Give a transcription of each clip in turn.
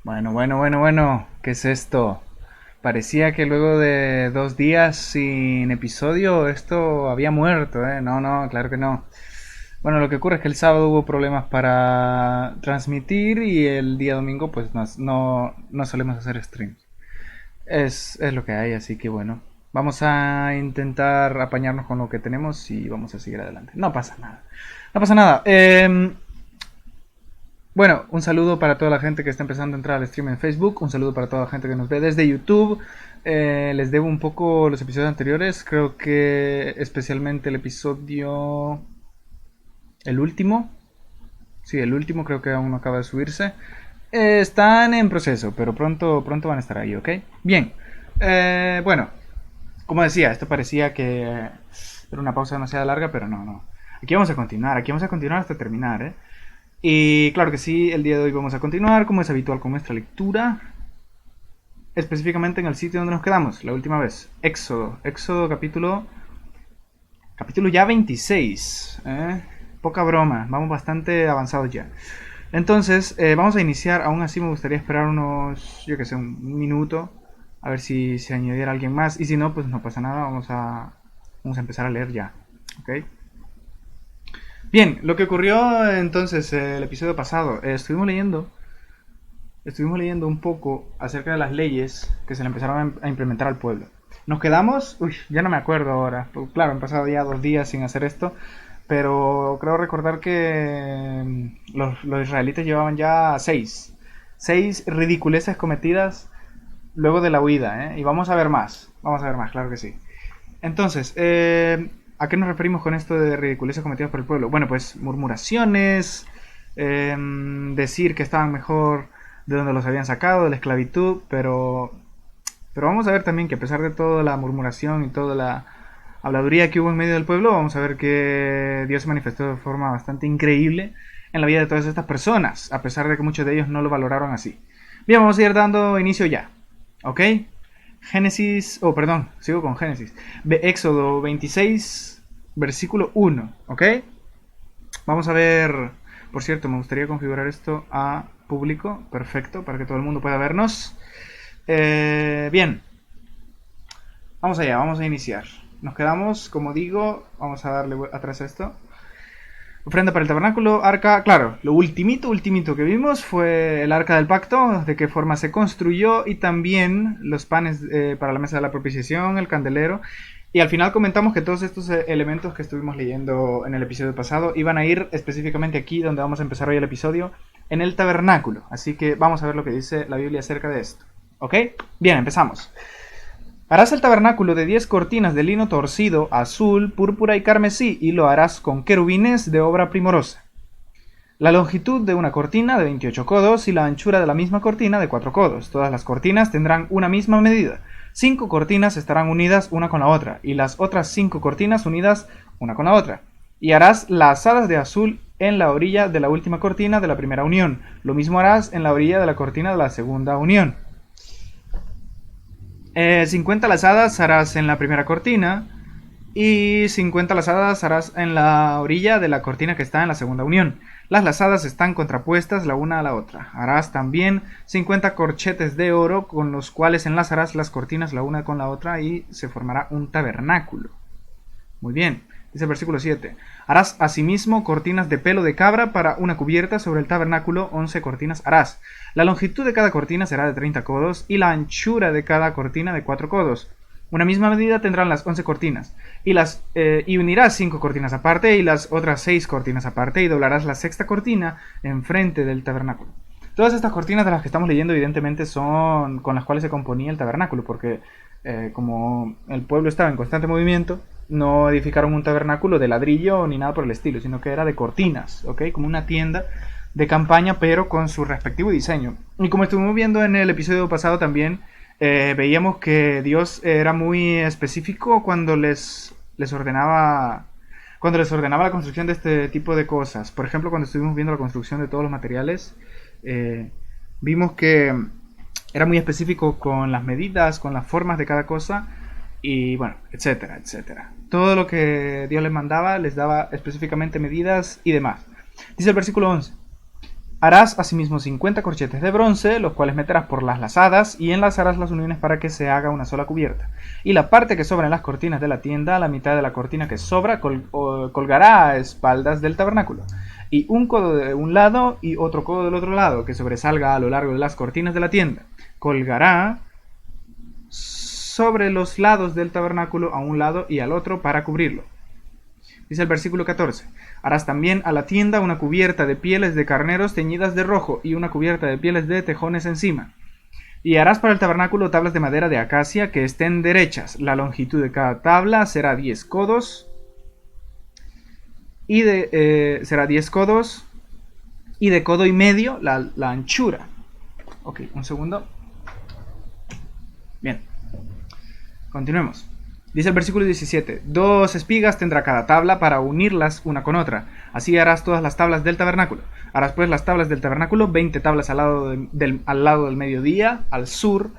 Bueno. ¿Qué es esto? Parecía que luego de 2 días sin episodio esto había muerto, ¿eh? No, claro que no. Bueno, lo que ocurre es que el sábado hubo problemas para transmitir y el día domingo pues no solemos hacer streams. Es lo que hay, así que bueno. Vamos a intentar apañarnos con lo que tenemos y vamos a seguir adelante. No pasa nada. No pasa nada. Bueno, un saludo para toda la gente que está empezando a entrar al stream en Facebook. Un saludo para toda la gente que nos ve desde YouTube. Les debo un poco los episodios anteriores. Creo que especialmente el episodio... El último. Sí, el último creo que aún no acaba de subirse. Están en proceso, pero pronto van a estar ahí, ¿ok? Bien. Bueno, como decía, esto parecía que era una pausa demasiado larga, pero no. Aquí vamos a continuar hasta terminar, ¿eh? Y claro que sí, el día de hoy vamos a continuar, como es habitual, con nuestra lectura. Específicamente en el sitio donde nos quedamos la última vez. Éxodo capítulo ya 26. Poca broma, vamos bastante avanzados ya. Entonces, vamos a iniciar. Aún así me gustaría esperar unos, yo que sé, un minuto. A ver si se añadiera alguien más. Y si no, pues no pasa nada. Vamos a empezar a leer ya. ¿Ok? Bien, lo que ocurrió entonces el episodio pasado, estuvimos leyendo un poco acerca de las leyes que se le empezaron a implementar al pueblo. Nos quedamos, ya no me acuerdo ahora, pues, claro, han pasado ya 2 días sin hacer esto, pero creo recordar que los israelitas llevaban ya seis ridiculeces cometidas luego de la huida, ¿eh? Y vamos a ver más, claro que sí. Entonces, ¿a qué nos referimos con esto de ridiculeces cometidas por el pueblo? Bueno, pues murmuraciones, decir que estaban mejor de donde los habían sacado, de la esclavitud, pero vamos a ver también que a pesar de toda la murmuración y toda la habladuría que hubo en medio del pueblo, vamos a ver que Dios se manifestó de forma bastante increíble en la vida de todas estas personas, a pesar de que muchos de ellos no lo valoraron así. Bien, vamos a ir dando inicio ya, ¿ok? Sigo con Génesis. Éxodo 26, versículo 1, ¿ok? Vamos a ver, por cierto, me gustaría configurar esto a público, perfecto, para que todo el mundo pueda vernos. Bien, vamos allá, vamos a iniciar. Nos quedamos, como digo, vamos a darle atrás a esto. Ofrenda para el tabernáculo, arca, claro, lo ultimito que vimos fue el arca del pacto, de qué forma se construyó y también los panes para la mesa de la propiciación, el candelero. Y al final comentamos que todos estos elementos que estuvimos leyendo en el episodio pasado iban a ir específicamente aquí donde vamos a empezar hoy el episodio, en el tabernáculo. Así que vamos a ver lo que dice la Biblia acerca de esto. ¿Ok? Bien, empezamos. Harás el tabernáculo de 10 cortinas de lino torcido, azul, púrpura y carmesí, y lo harás con querubines de obra primorosa. La longitud de una cortina de 28 codos y la anchura de la misma cortina de 4 codos. Todas las cortinas tendrán una misma medida. 5 cortinas estarán unidas una con la otra, y las otras 5 cortinas unidas una con la otra. Y harás lazadas de azul en la orilla de la última cortina de la primera unión. Lo mismo harás en la orilla de la cortina de la segunda unión. 50 lazadas harás en la primera cortina y 50 lazadas harás en la orilla de la cortina que está en la segunda unión. Las lazadas están contrapuestas la una a la otra. Harás también 50 corchetes de oro con los cuales enlazarás las cortinas la una con la otra y se formará un tabernáculo. Muy bien. Dice el versículo 7. Harás asimismo cortinas de pelo de cabra para una cubierta sobre el tabernáculo, 11 cortinas harás. La longitud de cada cortina será de 30 codos y la anchura de cada cortina de 4 codos. Una misma medida tendrán las 11 cortinas. Y unirás 5 cortinas aparte y las otras 6 cortinas aparte y doblarás la sexta cortina enfrente del tabernáculo. Todas estas cortinas de las que estamos leyendo evidentemente son con las cuales se componía el tabernáculo, porque como el pueblo estaba en constante movimiento, no edificaron un tabernáculo de ladrillo ni nada por el estilo, sino que era de cortinas, ¿ok? Como una tienda de campaña, pero con su respectivo diseño. Y como estuvimos viendo en el episodio pasado también, veíamos que Dios era muy específico cuando les ordenaba la construcción de este tipo de cosas. Por ejemplo, cuando estuvimos viendo la construcción de todos los materiales, vimos que era muy específico con las medidas, con las formas de cada cosa y bueno, etcétera, etcétera. Todo lo que Dios les mandaba les daba específicamente medidas y demás. Dice el versículo 11. Harás asimismo 50 corchetes de bronce, los cuales meterás por las lazadas y enlazarás las uniones para que se haga una sola cubierta. Y la parte que sobra en las cortinas de la tienda, la mitad de la cortina que sobra, colgará a espaldas del tabernáculo. Y un codo de un lado y otro codo del otro lado, que sobresalga a lo largo de las cortinas de la tienda. Colgará sobre los lados del tabernáculo a un lado y al otro para cubrirlo. Dice el versículo 14. Harás también a la tienda una cubierta de pieles de carneros teñidas de rojo y una cubierta de pieles de tejones encima. Y harás para el tabernáculo tablas de madera de acacia que estén derechas. La longitud de cada tabla será 10 codos. Será 10 codos. Y de codo y medio la anchura. Ok, un segundo. Bien. Continuemos. Dice el versículo 17, 2 espigas tendrá cada tabla para unirlas una con otra. Así harás todas las tablas del tabernáculo. Harás pues las tablas del tabernáculo, 20 tablas al lado del mediodía, al sur.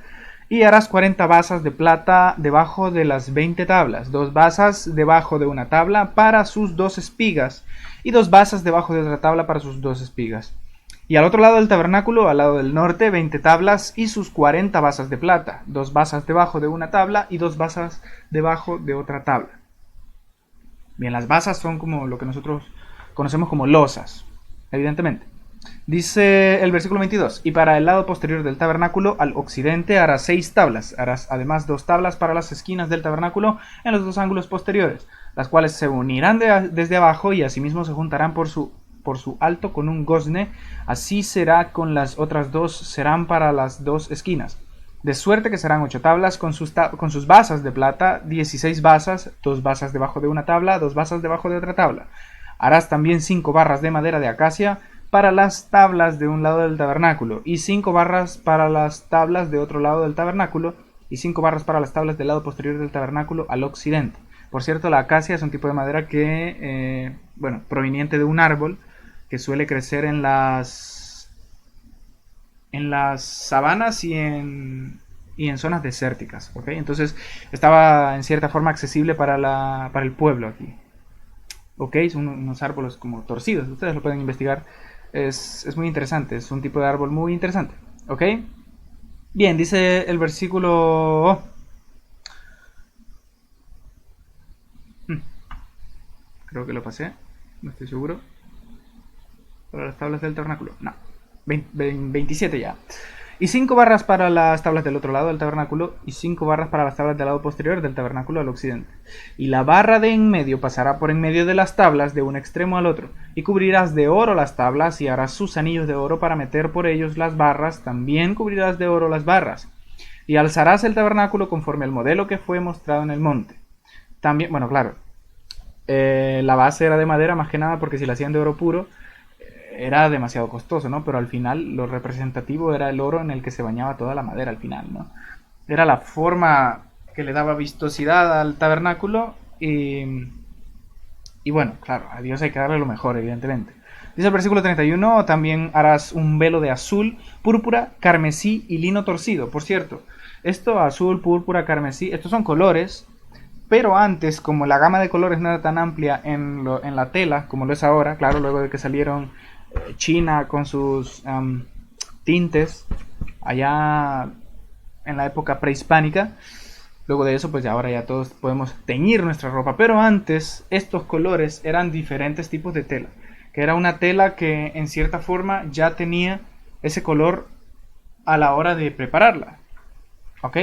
Y harás 40 basas de plata debajo de las 20 tablas. 2 basas debajo de una tabla para sus 2 espigas. Y 2 basas debajo de otra tabla para sus 2 espigas. Y al otro lado del tabernáculo, al lado del norte, 20 tablas y sus 40 basas de plata, 2 basas debajo de una tabla y 2 basas debajo de otra tabla. Bien, las basas son como lo que nosotros conocemos como losas, evidentemente. Dice el versículo 22, y para el lado posterior del tabernáculo, al occidente, harás 6 tablas. Harás además 2 tablas para las esquinas del tabernáculo en los 2 ángulos posteriores, las cuales se unirán desde abajo y asimismo se juntarán por su alto con un gozne, así será con las otras 2, serán para las 2 esquinas. De suerte que serán 8 tablas con sus basas de plata, 16 basas, 2 basas debajo de una tabla, 2 basas debajo de otra tabla. Harás también 5 barras de madera de acacia para las tablas de un lado del tabernáculo, y 5 barras para las tablas de otro lado del tabernáculo, y 5 barras para las tablas del lado posterior del tabernáculo al occidente. Por cierto, la acacia es un tipo de madera que, proveniente de un árbol, que suele crecer en las sabanas y en zonas desérticas, ¿ok? Entonces estaba en cierta forma accesible para el pueblo aquí, ¿ok? Son unos árboles como torcidos, ustedes lo pueden investigar, es muy interesante, es un tipo de árbol muy interesante, ¿ok? Bien, dice el versículo... Creo que lo pasé, no estoy seguro. Para las tablas del tabernáculo, no, 27 ya. Y 5 barras para las tablas del otro lado del tabernáculo, y 5 barras para las tablas del lado posterior del tabernáculo al occidente. Y la barra de en medio pasará por en medio de las tablas de un extremo al otro, y cubrirás de oro las tablas, y harás sus anillos de oro para meter por ellos las barras, también cubrirás de oro las barras. Y alzarás el tabernáculo conforme al modelo que fue mostrado en el monte. También, bueno, claro, la base era de madera más que nada porque si la hacían de oro puro era demasiado costoso, ¿no? Pero al final lo representativo era el oro en el que se bañaba toda la madera al final, ¿no? Era la forma que le daba vistosidad al tabernáculo y bueno, claro, a Dios hay que darle lo mejor, evidentemente. Dice el versículo 31, también harás un velo de azul, púrpura, carmesí y lino torcido. Por cierto, esto azul, púrpura, carmesí, estos son colores, pero antes, como la gama de colores no era tan amplia en la tela como lo es ahora, claro, luego de que salieron China con sus tintes allá en la época prehispánica, luego de eso pues ya ahora ya todos podemos teñir nuestra ropa, pero antes estos colores eran diferentes tipos de tela, que era una tela que en cierta forma ya tenía ese color a la hora de prepararla, ¿ok?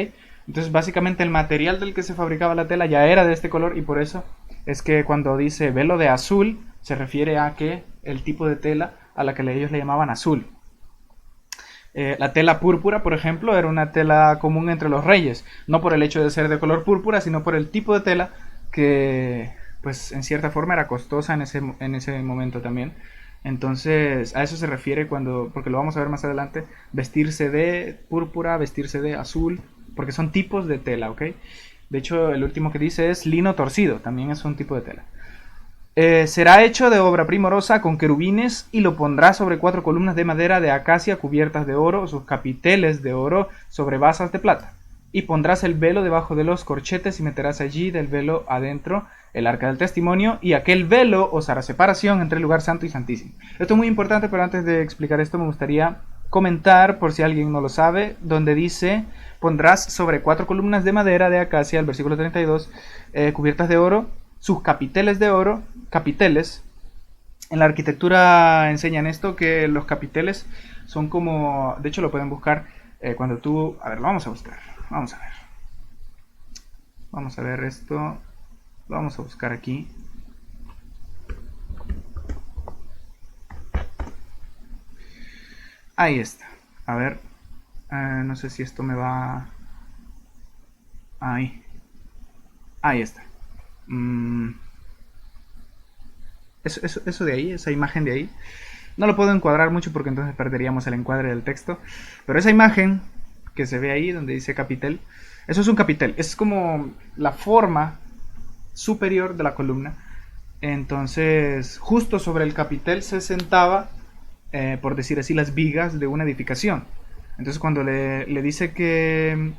Entonces básicamente el material del que se fabricaba la tela ya era de este color, y por eso es que cuando dice velo de azul se refiere a que el tipo de tela a la que ellos le llamaban azul. La tela púrpura, por ejemplo, era una tela común entre los reyes, no por el hecho de ser de color púrpura, sino por el tipo de tela que, pues, en cierta forma era costosa en ese momento también. Entonces, a eso se refiere cuando, porque lo vamos a ver más adelante, vestirse de púrpura, vestirse de azul, porque son tipos de tela, ¿ok? De hecho, el último que dice es lino torcido, también es un tipo de tela. Será hecho de obra primorosa con querubines y lo pondrá sobre 4 columnas de madera de acacia cubiertas de oro, sus capiteles de oro sobre basas de plata. y pondrás el velo debajo de los corchetes y meterás allí del velo adentro el arca del testimonio, y aquel velo os hará separación entre el lugar santo y santísimo. Esto es muy importante, pero antes de explicar esto me gustaría comentar, por si alguien no lo sabe, donde dice: pondrás sobre 4 columnas de madera de acacia, el versículo 32, cubiertas de oro, sus capiteles de oro, capiteles. En la arquitectura enseñan esto, que los capiteles son como, de hecho lo pueden buscar cuando tú, a ver, lo vamos a buscar, vamos a ver esto, lo vamos a buscar aquí. Ahí está, a ver, no sé si esto me va, ahí está. Eso de ahí, esa imagen de ahí, no lo puedo encuadrar mucho porque entonces perderíamos el encuadre del texto, pero esa imagen que se ve ahí donde dice capitel, eso es un capitel, es como la forma superior de la columna. Entonces justo sobre el capitel se sentaba, por decir así, las vigas de una edificación. Entonces cuando le dice que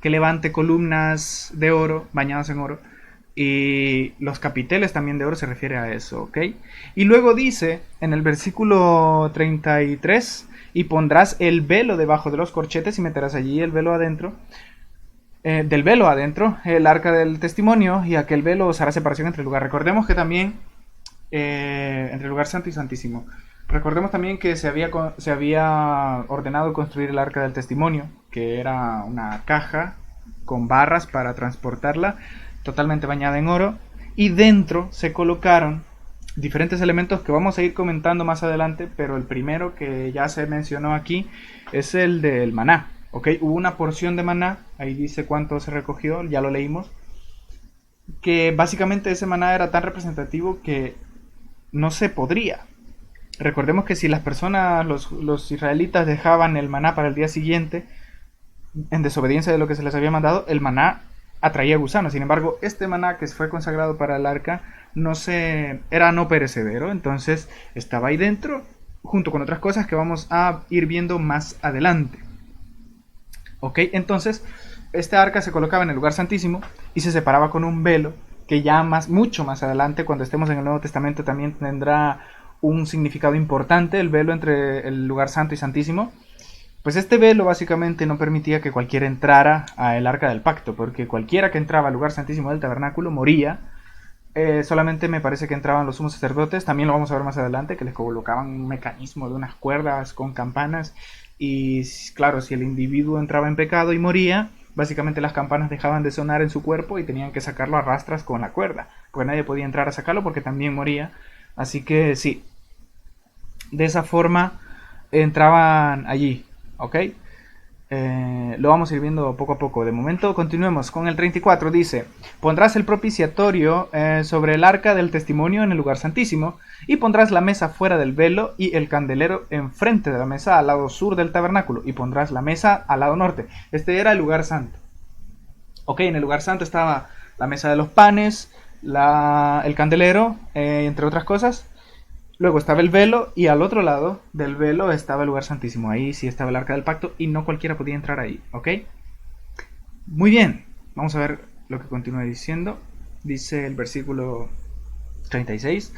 levante columnas de oro, bañadas en oro, y los capiteles también de oro, se refiere a eso, ¿ok? Y luego dice en el versículo 33: y pondrás el velo debajo de los corchetes y meterás allí el velo adentro, del velo adentro, el arca del testimonio, y aquel velo os hará separación entre el lugar. Recordemos que también, entre el lugar santo y santísimo. Recordemos también que se había ordenado construir el arca del testimonio, que era una caja con barras para transportarla, totalmente bañada en oro, y dentro se colocaron diferentes elementos que vamos a ir comentando más adelante, pero el primero que ya se mencionó aquí es el del maná. ¿Ok? Hubo una porción de maná, ahí dice cuánto se recogió, ya lo leímos, que básicamente ese maná era tan representativo que no se podría. Recordemos que si las personas, los israelitas, dejaban el maná para el día siguiente, en desobediencia de lo que se les había mandado, el maná atraía gusanos. Sin embargo, este maná que fue consagrado para el arca era no perecedero, entonces estaba ahí dentro, junto con otras cosas que vamos a ir viendo más adelante. Ok, entonces este arca se colocaba en el lugar santísimo y se separaba con un velo que ya mucho más adelante, cuando estemos en el Nuevo Testamento, también tendrá un significado importante, el velo entre el lugar santo y santísimo. Pues este velo básicamente no permitía que cualquiera entrara al arca del pacto, porque cualquiera que entraba al lugar santísimo del tabernáculo moría. Solamente me parece que entraban los sumos sacerdotes, también lo vamos a ver más adelante, que les colocaban un mecanismo de unas cuerdas con campanas, y claro, si el individuo entraba en pecado y moría, básicamente las campanas dejaban de sonar en su cuerpo y tenían que sacarlo a rastras con la cuerda, porque nadie podía entrar a sacarlo porque también moría. Así que sí, de esa forma entraban allí, ¿ok? Lo vamos a ir viendo poco a poco. De momento continuemos con el 34. Dice: pondrás el propiciatorio sobre el arca del testimonio en el lugar santísimo, y pondrás la mesa fuera del velo y el candelero enfrente de la mesa al lado sur del tabernáculo, y pondrás la mesa al lado norte. Este era el lugar santo. Ok, en el lugar santo estaba la mesa de los panes, el candelero, entre otras cosas. Luego estaba el velo, y al otro lado del velo estaba el lugar santísimo. Ahí sí estaba el arca del pacto y no cualquiera podía entrar ahí, ¿ok? Muy bien, vamos a ver lo que continúa diciendo. Dice el versículo 36: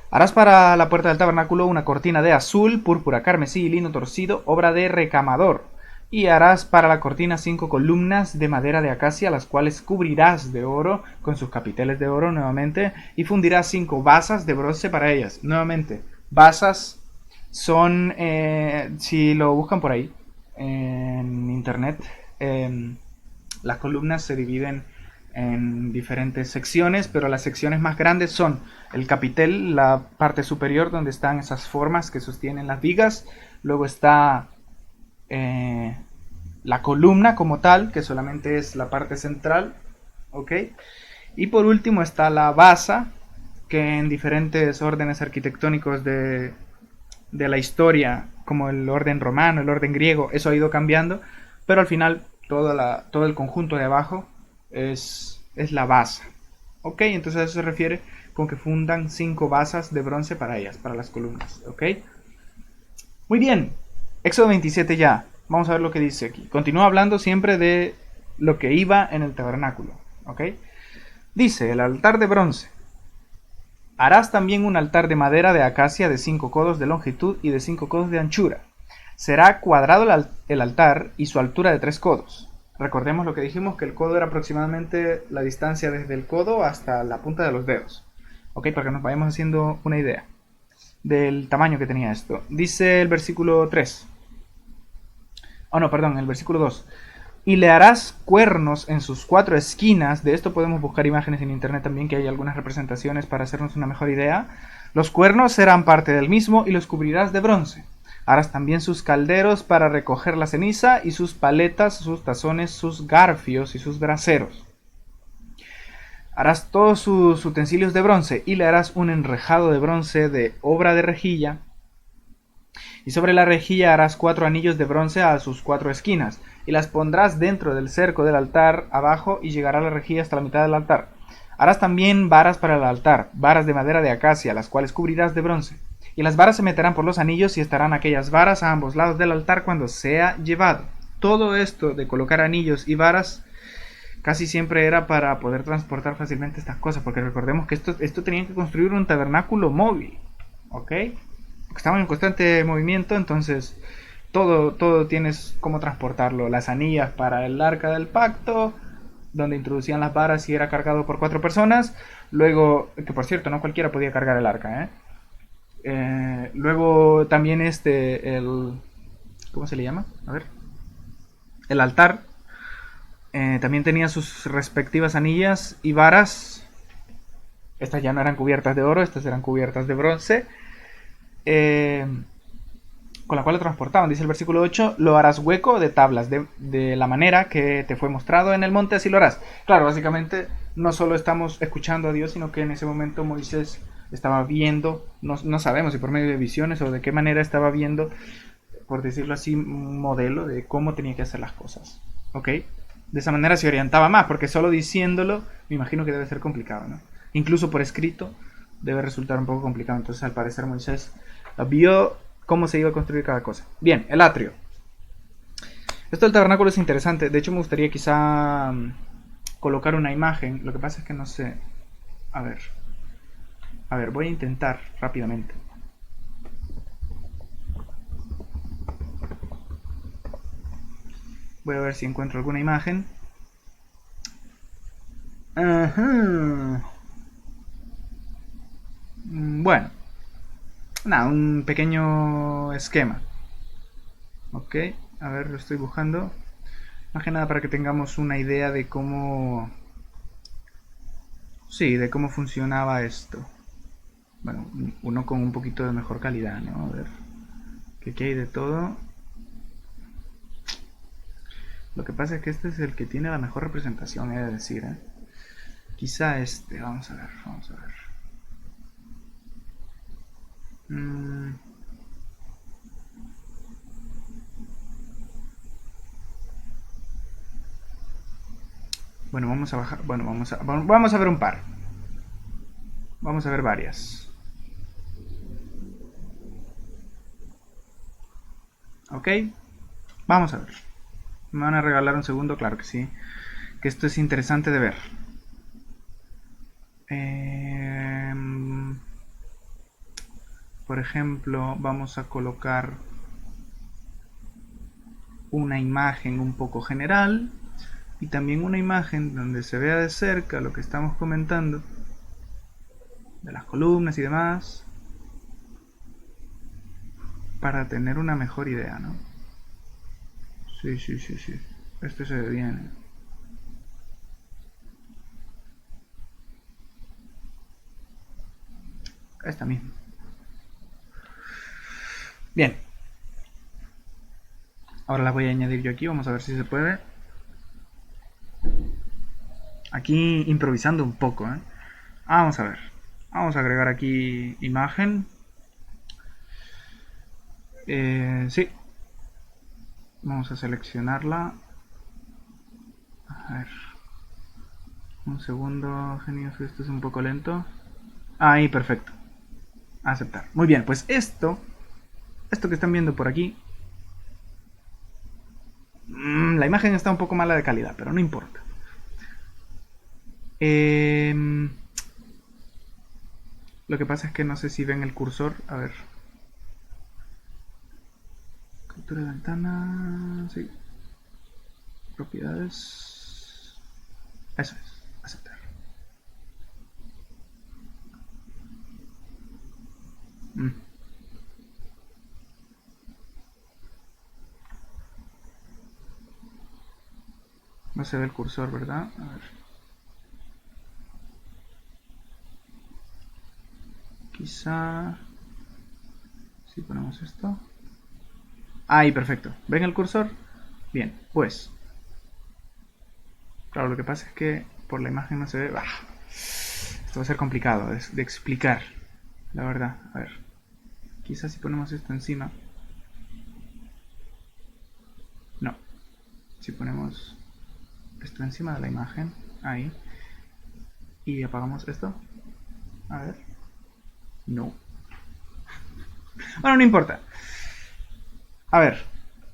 harás para la puerta del tabernáculo una cortina de azul, púrpura, carmesí y lino torcido, obra de recamador. Y harás para la cortina 5 columnas de madera de acacia, las cuales cubrirás de oro con sus capiteles de oro nuevamente, y fundirás 5 basas de bronce para ellas. Nuevamente, basas son, si lo buscan por ahí en internet, las columnas se dividen en diferentes secciones, pero las secciones más grandes son el capitel, la parte superior donde están esas formas que sostienen las vigas. Luego está la columna como tal, que solamente es la parte central, ¿ok? Y por último está la basa, que en diferentes órdenes arquitectónicos de la historia, como el orden romano, el orden griego, eso ha ido cambiando, pero al final todo el conjunto de abajo es la base. ¿Ok? Entonces a eso se refiere con que fundan 5 basas de bronce para ellas, para las columnas. ¿Ok? Muy bien. Éxodo 27 ya. vamos a ver lo que dice aquí. Continúa hablando siempre de lo que iba en el tabernáculo. ¿Ok? Dice, el altar de bronce. Harás también un altar de madera de acacia de 5 codos de longitud y de 5 codos de anchura. Será cuadrado el altar y su altura de 3 codos. Recordemos lo que dijimos, que el codo era aproximadamente la distancia desde el codo hasta la punta de los dedos. ¿Ok? Para que nos vayamos haciendo una idea del tamaño que tenía esto. Dice el versículo 3. Oh, no, perdón, el versículo 2. Y le harás cuernos en sus 4 esquinas. De esto podemos buscar imágenes en internet también, que hay algunas representaciones para hacernos una mejor idea. Los cuernos serán parte del mismo y los cubrirás de bronce. Harás también sus calderos para recoger la ceniza y sus paletas, sus tazones, sus garfios y sus braseros. Harás todos sus utensilios de bronce y le harás un enrejado de bronce de obra de rejilla. Y sobre la rejilla harás 4 anillos de bronce a sus 4 esquinas, y las pondrás dentro del cerco del altar abajo y llegará la rejilla hasta la mitad del altar. Harás también varas para el altar, varas de madera de acacia, las cuales cubrirás de bronce. Y las varas se meterán por los anillos y estarán aquellas varas a ambos lados del altar cuando sea llevado. Todo esto de colocar anillos y varas casi siempre era para poder transportar fácilmente estas cosas, porque recordemos que esto tenían que construir un tabernáculo móvil, ¿ok? Estaban en constante movimiento, entonces todo tienes cómo transportarlo. Las anillas para el arca del pacto, donde introducían las varas y era cargado por 4 personas. Luego, que por cierto, no cualquiera podía cargar el arca, luego también ¿cómo se le llama? A ver. El altar. También tenía sus respectivas anillas y varas. Estas ya no eran cubiertas de oro, estas eran cubiertas de bronce. Con la cual lo transportaban. Dice el versículo 8, lo harás hueco de tablas, de la manera que te fue mostrado en el monte, así lo harás. Claro, básicamente no solo estamos escuchando a Dios, sino que en ese momento Moisés estaba viendo, no sabemos si por medio de visiones o de qué manera estaba viendo, por decirlo así, un modelo de cómo tenía que hacer las cosas. ¿Ok? De esa manera se orientaba más, porque solo diciéndolo, me imagino que debe ser complicado, ¿no? Incluso por escrito debe resultar un poco complicado. Entonces, al parecer, Moisés vio cómo se iba a construir cada cosa. Bien, el atrio. Esto del tabernáculo es interesante. De hecho, me gustaría quizá colocar una imagen. Lo que pasa es que no sé. A ver, voy a intentar rápidamente. Voy a ver si encuentro alguna imagen. Ajá. Bueno, nada, un pequeño esquema. Ok, a ver, lo estoy buscando. Más que nada para que tengamos una idea de cómo... Sí, de cómo funcionaba esto. Bueno, uno con un poquito de mejor calidad, ¿no? A ver, que aquí hay de todo. Lo que pasa es que este es el que tiene la mejor representación, he de decir, ¿eh? Quizá este, vamos a ver. Bueno, vamos a bajar. Bueno, vamos a ver un par. Vamos a ver varias. Ok, vamos a ver. Me van a regalar un segundo, claro que sí. Que esto es interesante de ver. Por ejemplo, vamos a colocar una imagen un poco general y también una imagen donde se vea de cerca lo que estamos comentando de las columnas y demás, para tener una mejor idea, ¿no? Sí. Esto se ve bien. Esta misma. Bien. Ahora la voy a añadir yo aquí, vamos a ver si se puede. Aquí improvisando un poco, ¿eh? Vamos a ver. Vamos a agregar aquí imagen. Sí. Vamos a seleccionarla. A ver. Un segundo, genios, esto es un poco lento. Ahí, perfecto. Aceptar. Muy bien, pues esto que están viendo por aquí, La imagen está un poco mala de calidad, pero no importa. Lo que pasa es que no sé si ven el cursor. A ver. Captura de ventana. Sí. Propiedades. Eso es. Aceptar. No se ve el cursor, ¿verdad? A ver. Quizá... si ponemos esto... Ahí, perfecto. ¿Ven el cursor? Bien, pues... Claro, lo que pasa es que por la imagen no se ve... Esto va a ser complicado de explicar. La verdad. A ver. Quizás si ponemos esto encima... No. Si ponemos esto encima de la imagen... Ahí. Y apagamos esto. A ver. No. Bueno, no importa. A ver.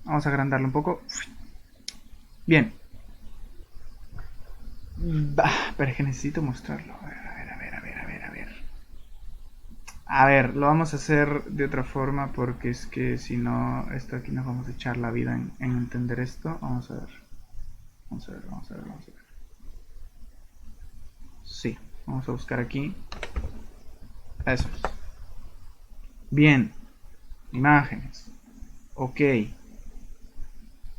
Vamos a agrandarlo un poco. Bien. Pero es que necesito mostrarlo. A ver. A ver, lo vamos a hacer de otra forma porque es que si no, esto aquí nos vamos a echar la vida en entender esto. Vamos a ver. Vamos a ver. Sí, vamos a buscar aquí. Eso es. Bien. Imágenes. Ok.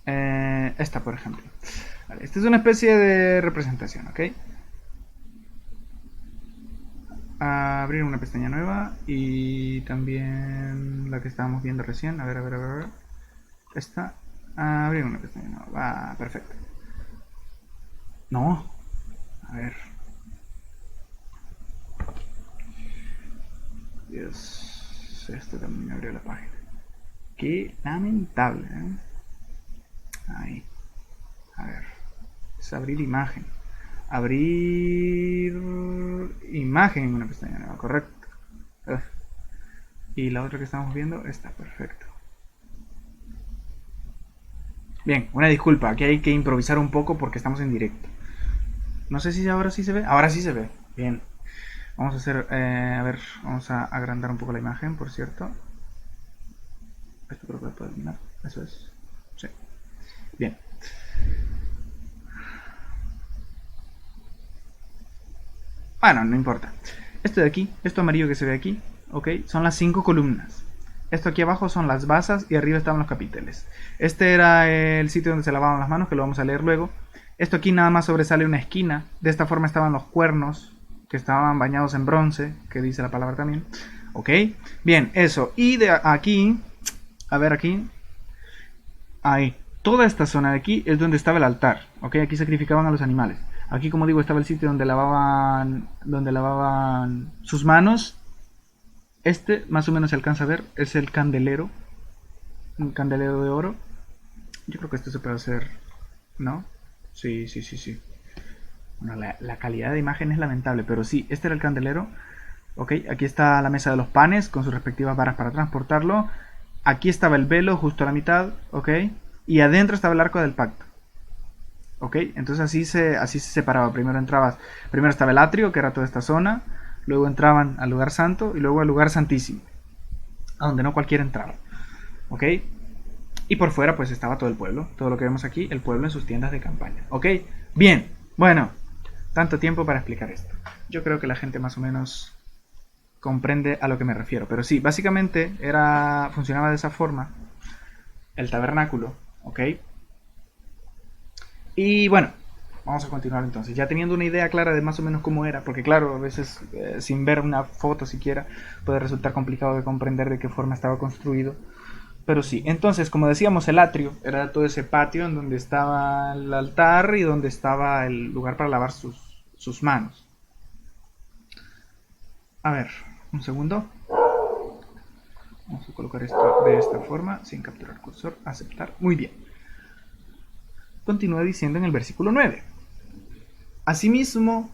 Esta, por ejemplo. Vale, esta es una especie de representación, ¿ok? Abrir una pestaña nueva y también la que estábamos viendo recién. A ver. Esta. Abrir una pestaña nueva. Va, perfecto. No. A ver. Dios. Esto también me abrió la página. Qué lamentable, ¿eh? Ahí. A ver. Es abrir imagen. Abrir imagen en una pestaña nueva, correcto. Y la otra que estamos viendo está perfecto. Bien, una disculpa, aquí hay que improvisar un poco porque estamos en directo. No sé si ahora sí se ve. Ahora sí se ve. Bien. Vamos a hacer, a ver, vamos a agrandar un poco la imagen, por cierto. Esto creo que lo puedo eliminar. Eso es. Sí. Bien. Bueno, no importa. Esto de aquí, esto amarillo que se ve aquí, ok, son las 5 columnas. Esto aquí abajo son las basas y arriba estaban los capiteles. Este era el sitio donde se lavaban las manos, que lo vamos a leer luego. Esto aquí nada más sobresale una esquina. De esta forma estaban los cuernos, que estaban bañados en bronce, que dice la palabra también. Ok, bien, eso. Y de aquí, a ver aquí, ahí. Toda esta zona de aquí es donde estaba el altar. Ok, aquí sacrificaban a los animales. Aquí, como digo, estaba el sitio donde lavaban sus manos. Este, más o menos se alcanza a ver, es el candelero. Un candelero de oro. Yo creo que esto se puede hacer, ¿no? Sí. Bueno, la calidad de imagen es lamentable, pero sí, este era el candelero. Ok, aquí está la mesa de los panes con sus respectivas varas para transportarlo. Aquí estaba el velo justo a la mitad, ok. Y adentro estaba el arco del pacto. Ok, entonces así se separaba. Primero estaba el atrio, que era toda esta zona. Luego entraban al lugar santo y luego al lugar santísimo, a donde no cualquiera entraba. Ok, y por fuera pues estaba todo el pueblo. Todo lo que vemos aquí, el pueblo en sus tiendas de campaña. Ok, bien, bueno, tanto tiempo para explicar esto. Yo creo que la gente más o menos comprende a lo que me refiero. Pero sí, básicamente funcionaba de esa forma el tabernáculo, ¿ok? Y bueno, vamos a continuar entonces. Ya teniendo una idea clara de más o menos cómo era, porque claro, a veces sin ver una foto siquiera puede resultar complicado de comprender de qué forma estaba construido. Pero sí, entonces como decíamos, el atrio era todo ese patio en donde estaba el altar y donde estaba el lugar para lavar sus manos. A ver, un segundo. Vamos a colocar esto de esta forma, sin capturar cursor, aceptar. Muy bien. Continúa diciendo en el versículo 9. Asimismo,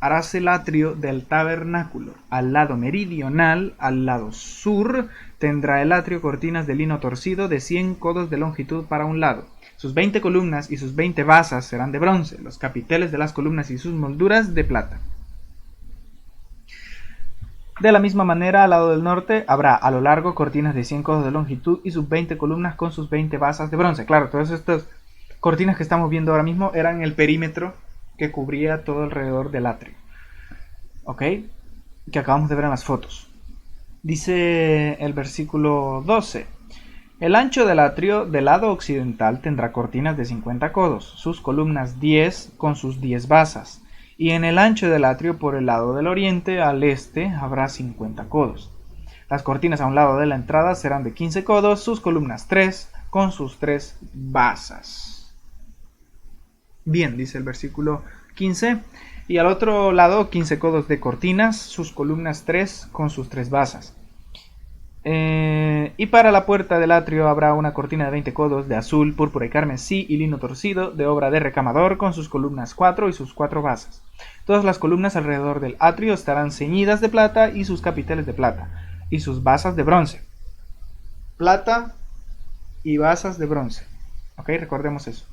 harás el atrio del tabernáculo. Al lado meridional, al lado sur, tendrá el atrio cortinas de lino torcido de 100 codos de longitud para un lado. Sus 20 columnas y sus 20 basas serán de bronce, los capiteles de las columnas y sus molduras de plata. De la misma manera, al lado del norte, habrá a lo largo cortinas de 100 codos de longitud y sus 20 columnas con sus 20 basas de bronce. Claro, todas estas cortinas que estamos viendo ahora mismo eran el perímetro que cubría todo alrededor del atrio. ¿Ok? Que acabamos de ver en las fotos. Dice el versículo 12. El ancho del atrio del lado occidental tendrá cortinas de 50 codos, sus columnas 10 con sus 10 basas. Y en el ancho del atrio por el lado del oriente al este habrá 50 codos. Las cortinas a un lado de la entrada serán de 15 codos, sus columnas 3 con sus 3 basas. Bien, dice el versículo 15. Y al otro lado 15 codos de cortinas, sus columnas 3 con sus 3 basas. Y para la puerta del atrio habrá una cortina de 20 codos de azul, púrpura y carmesí y lino torcido de obra de recamador con sus columnas 4 y sus 4 basas. Todas las columnas alrededor del atrio estarán ceñidas de plata y sus capiteles de plata y sus basas de bronce. Plata y basas de bronce. Ok, recordemos eso.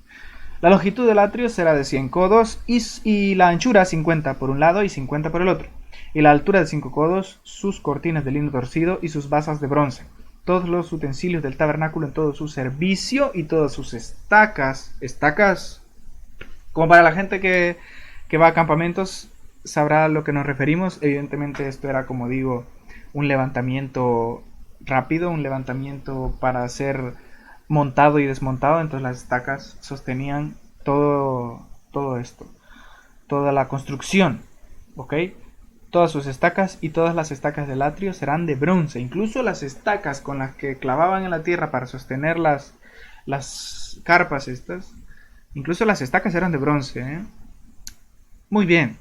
La longitud del atrio será de 100 codos y la anchura 50 por un lado y 50 por el otro. Y la altura de 5 codos, sus cortinas de lino torcido y sus basas de bronce. Todos los utensilios del tabernáculo en todo su servicio y todas sus estacas. Estacas, como para la gente que va a campamentos, sabrá a lo que nos referimos. Evidentemente esto era, como digo, un levantamiento rápido, un levantamiento para ser montado y desmontado. Entonces las estacas sostenían todo esto, toda la construcción, ¿ok? Todas sus estacas y todas las estacas del atrio serán de bronce. Incluso las estacas con las que clavaban en la tierra para sostener las carpas estas, incluso las estacas eran de bronce, ¿eh? Muy bien.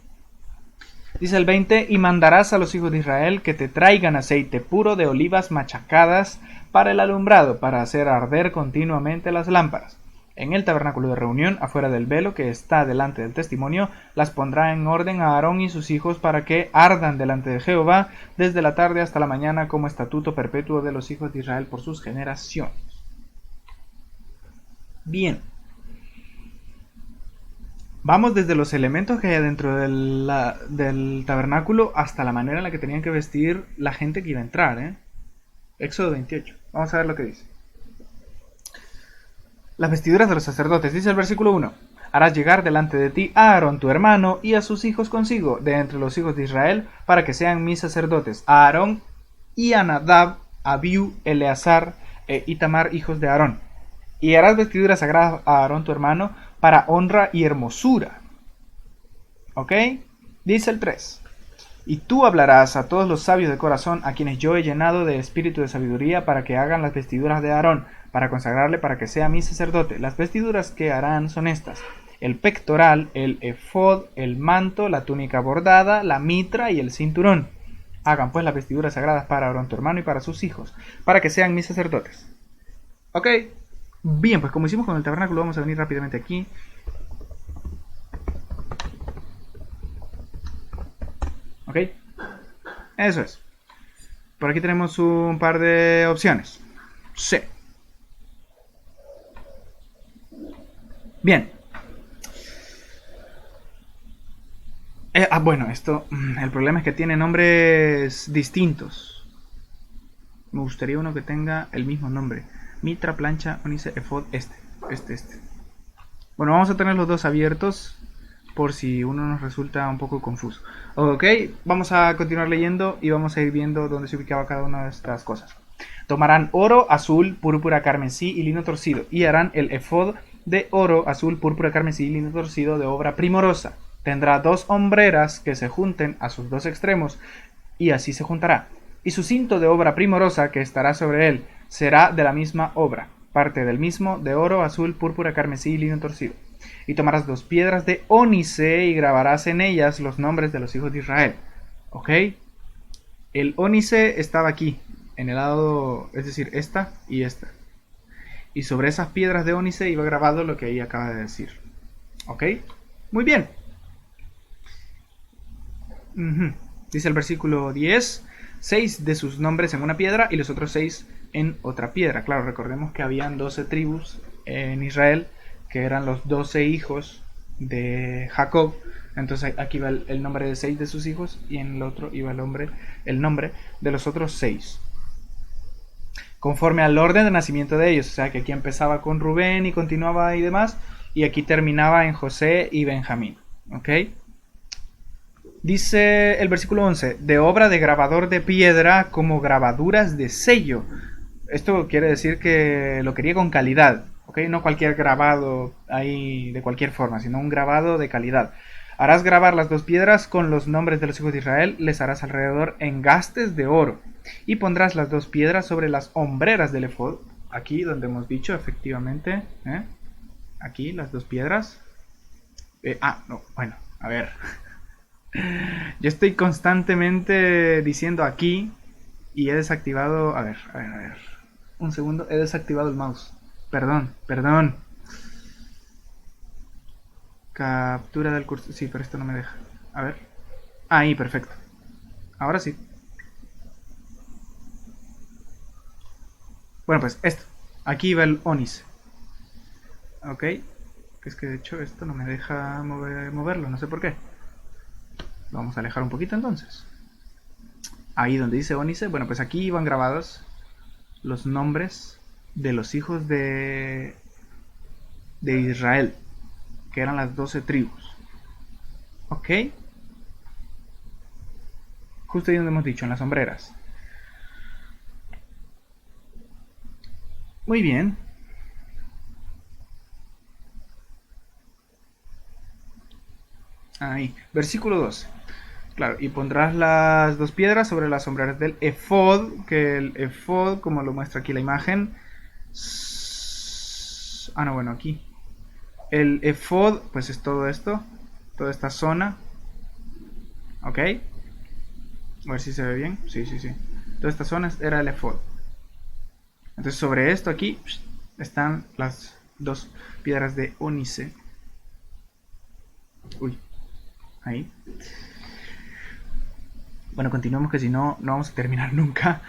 Dice el 20, y mandarás a los hijos de Israel que te traigan aceite puro de olivas machacadas para el alumbrado, para hacer arder continuamente las lámparas. En el tabernáculo de reunión, afuera del velo que está delante del testimonio, las pondrá en orden a Aarón y sus hijos para que ardan delante de Jehová desde la tarde hasta la mañana como estatuto perpetuo de los hijos de Israel por sus generaciones. Bien. Vamos desde los elementos que hay dentro del tabernáculo hasta la manera en la que tenían que vestir la gente que iba a entrar, ¿eh? Éxodo 28. Vamos a ver lo que dice. Las vestiduras de los sacerdotes, dice el versículo 1. Harás llegar delante de ti a Aarón tu hermano y a sus hijos consigo, de entre los hijos de Israel, para que sean mis sacerdotes. A Aarón y a Nadab, Abiú, Eleazar e Itamar, hijos de Aarón. Y harás vestiduras sagradas a Aarón tu hermano para honra y hermosura. ¿Ok? Dice el 3. Y tú hablarás a todos los sabios de corazón, a quienes yo he llenado de espíritu de sabiduría, para que hagan las vestiduras de Aarón, para consagrarle para que sea mi sacerdote. Las vestiduras que harán son estas: el pectoral, el efod, el manto, la túnica bordada, la mitra y el cinturón. Hagan pues las vestiduras sagradas para Aarón tu hermano y para sus hijos, para que sean mis sacerdotes. ¿Ok? Bien, pues como hicimos con el tabernáculo, vamos a venir rápidamente aquí. ¿Ok? Eso es. Por aquí tenemos un par de opciones. Sí. Bien. Bueno, esto... El problema es que tiene nombres distintos. Me gustaría uno que tenga el mismo nombre. Mitra, plancha, onice, efod, este. Bueno, vamos a tener los dos abiertos por si uno nos resulta un poco confuso. Ok, vamos a continuar leyendo y vamos a ir viendo dónde se ubicaba cada una de estas cosas. Tomarán oro, azul, púrpura, carmesí y lino torcido, y harán el efod de oro, azul, púrpura, carmesí y lino torcido de obra primorosa. Tendrá 2 hombreras que se junten a sus 2 extremos, y así se juntará. Y su cinto de obra primorosa que estará sobre él será de la misma obra, parte del mismo, de oro, azul, púrpura, carmesí y lino torcido. Y tomarás 2 piedras de ónice y grabarás en ellas los nombres de los hijos de Israel. ¿Ok? El ónice estaba aquí, en el lado, es decir, esta y esta. Y sobre esas piedras de ónice iba grabado lo que ahí acaba de decir. ¿Ok? Muy bien. Ujú. Dice el versículo 10, 6 de sus nombres en una piedra y los otros 6 en otra piedra. Claro, recordemos que habían 12 tribus en Israel, que eran los 12 hijos de Jacob. Entonces aquí va el nombre de 6 de sus hijos y en el otro iba el nombre de los otros 6. Conforme al orden de nacimiento de ellos. O sea que aquí empezaba con Rubén y continuaba y demás. Y aquí terminaba en José y Benjamín. ¿Ok? Dice el versículo 11, de obra de grabador de piedra como grabaduras de sello. Esto quiere decir que lo quería con calidad, ¿ok? No cualquier grabado ahí de cualquier forma, sino un grabado de calidad. Harás grabar las dos piedras con los nombres de los hijos de Israel, les harás alrededor engastes de oro, y pondrás las dos piedras sobre las hombreras del efod, aquí donde hemos dicho efectivamente, aquí las dos piedras. No, bueno, a ver. Yo estoy constantemente diciendo aquí y he desactivado. A ver. Un segundo, he desactivado el mouse. Perdón. Captura del curso. Sí, pero esto no me deja. A ver. Ahí, perfecto. Ahora sí. Bueno, pues esto. Aquí va el Onis. Ok. Que es que de hecho esto no me deja moverlo, no sé por qué. Lo vamos a alejar un poquito entonces. Ahí donde dice Onice, bueno, pues aquí iban grabados los nombres de los hijos de Israel, que eran las 12 tribus. ¿Ok? Justo ahí donde hemos dicho, en las sombreras. Muy bien. Ahí, versículo 12. Claro, y pondrás las dos piedras sobre las sombreras del efod, que el efod, como lo muestra aquí la imagen. No, bueno, aquí. El efod, pues es todo esto, toda esta zona. ¿Ok? A ver si se ve bien. Sí. Toda esta zona era el efod. Entonces sobre esto aquí están las dos piedras de ónice. Uy, ahí. Bueno, continuamos que si no, no vamos a terminar nunca.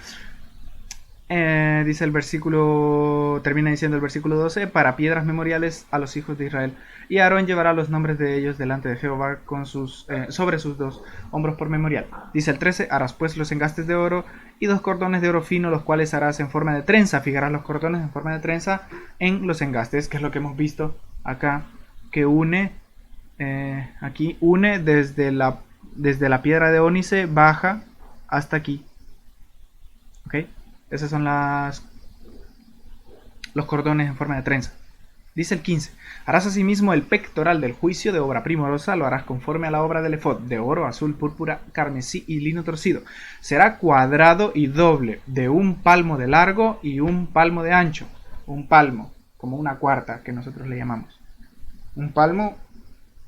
Dice el versículo, termina diciendo el versículo 12, para piedras memoriales a los hijos de Israel. Y Aarón llevará los nombres de ellos delante de Jehová con sobre sus dos hombros por memorial. Dice el 13, harás pues los engastes de oro y 2 cordones de oro fino, los cuales harás en forma de trenza. Fijarás los cordones en forma de trenza en los engastes, que es lo que hemos visto acá, que une, aquí une desde la piedra de ónice, baja hasta aquí. ¿Ok? Esos son los cordones en forma de trenza. Dice el 15. Harás asimismo el pectoral del juicio de obra primorosa, lo harás conforme a la obra del efod, de oro, azul, púrpura, carmesí y lino torcido. Será cuadrado y doble, de 1 palmo de largo y 1 palmo de ancho. 1 palmo, como una cuarta que nosotros le llamamos. 1 palmo,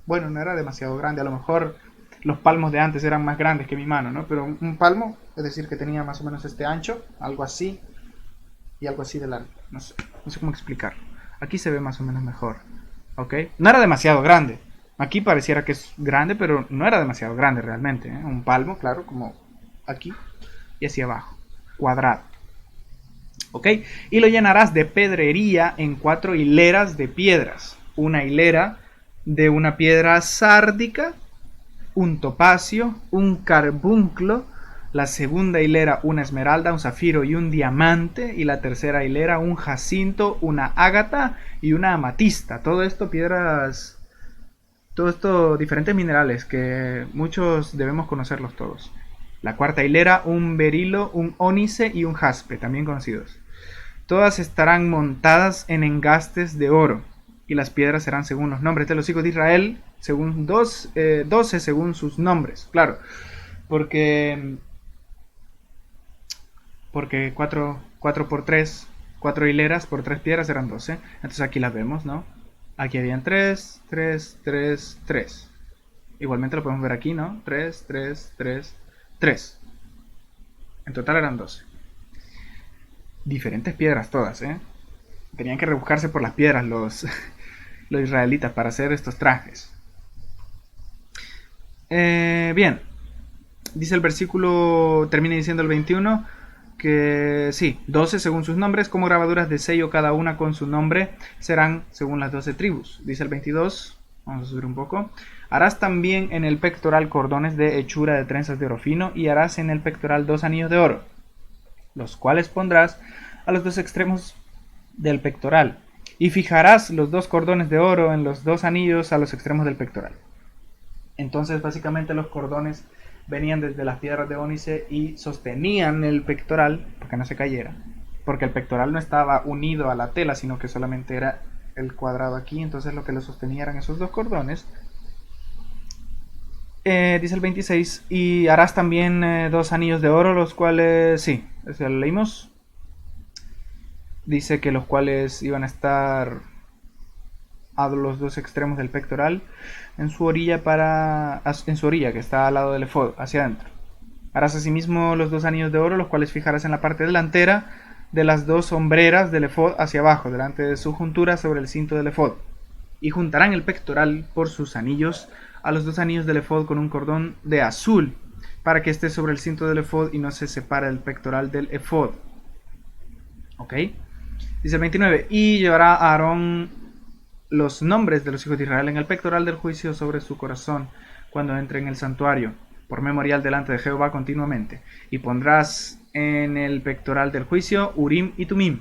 bueno, no era demasiado grande, a lo mejor los palmos de antes eran más grandes que mi mano, ¿no? Pero 1 palmo, es decir, que tenía más o menos este ancho, algo así, y algo así de largo. No sé cómo explicarlo. Aquí se ve más o menos mejor. ¿Ok? No era demasiado grande. Aquí pareciera que es grande, pero no era demasiado grande realmente. ¿Eh? 1 palmo, claro, como aquí y hacia abajo. Cuadrado. ¿Ok? Y lo llenarás de pedrería en 4 hileras de piedras. Una hilera de una piedra sárdica, un topacio, un carbunclo, la segunda hilera una esmeralda, un zafiro y un diamante, y la tercera hilera un jacinto, una ágata y una amatista. Todo esto piedras, todo esto diferentes minerales que muchos debemos conocerlos todos. La cuarta hilera un berilo, un ónice y un jaspe, también conocidos. Todas estarán montadas en engastes de oro, y las piedras serán según los nombres de los hijos de Israel, según 12 según sus nombres. Claro, porque 4 por 3, 4 hileras por 3 piedras eran 12. Entonces aquí las vemos, ¿no? Aquí habían 3, 3, 3, 3. Igualmente lo podemos ver aquí, ¿no? 3, 3, 3, 3. En total eran 12. Diferentes piedras todas, ¿eh? Tenían que rebuscarse por las piedras los israelitas para hacer estos trajes. Bien. Dice el versículo, termina diciendo el 21, que sí, 12 según sus nombres, como grabaduras de sello cada una con su nombre, serán según las 12 tribus. Dice el 22, vamos a subir un poco. Harás también en el pectoral cordones de hechura de trenzas de oro fino, y harás en el pectoral 2 anillos de oro, los cuales pondrás a los 2 extremos del pectoral, y fijarás los 2 cordones de oro en los 2 anillos a los extremos del pectoral. Entonces básicamente los cordones venían desde las piedras de ónice y sostenían el pectoral para que no se cayera, porque el pectoral no estaba unido a la tela, sino que solamente era el cuadrado aquí. Entonces lo que lo sostenía eran esos 2 cordones. Dice el 26, y harás también 2 anillos de oro, los cuales, sí, eso lo leímos. Dice que los cuales iban a estar a los 2 extremos del pectoral en su orilla que está al lado del efod, hacia adentro. Harás asimismo los 2 anillos de oro, los cuales fijarás en la parte delantera de las 2 hombreras del efod hacia abajo, delante de su juntura sobre el cinto del efod. Y juntarán el pectoral por sus anillos a los 2 anillos del efod con un cordón de azul, para que esté sobre el cinto del efod y no se separe el pectoral del efod. ¿Ok? Dice el 29, y llevará a Aarón los nombres de los hijos de Israel en el pectoral del juicio sobre su corazón cuando entre en el santuario, por memorial delante de Jehová continuamente. Y pondrás en el pectoral del juicio Urim y Tumim,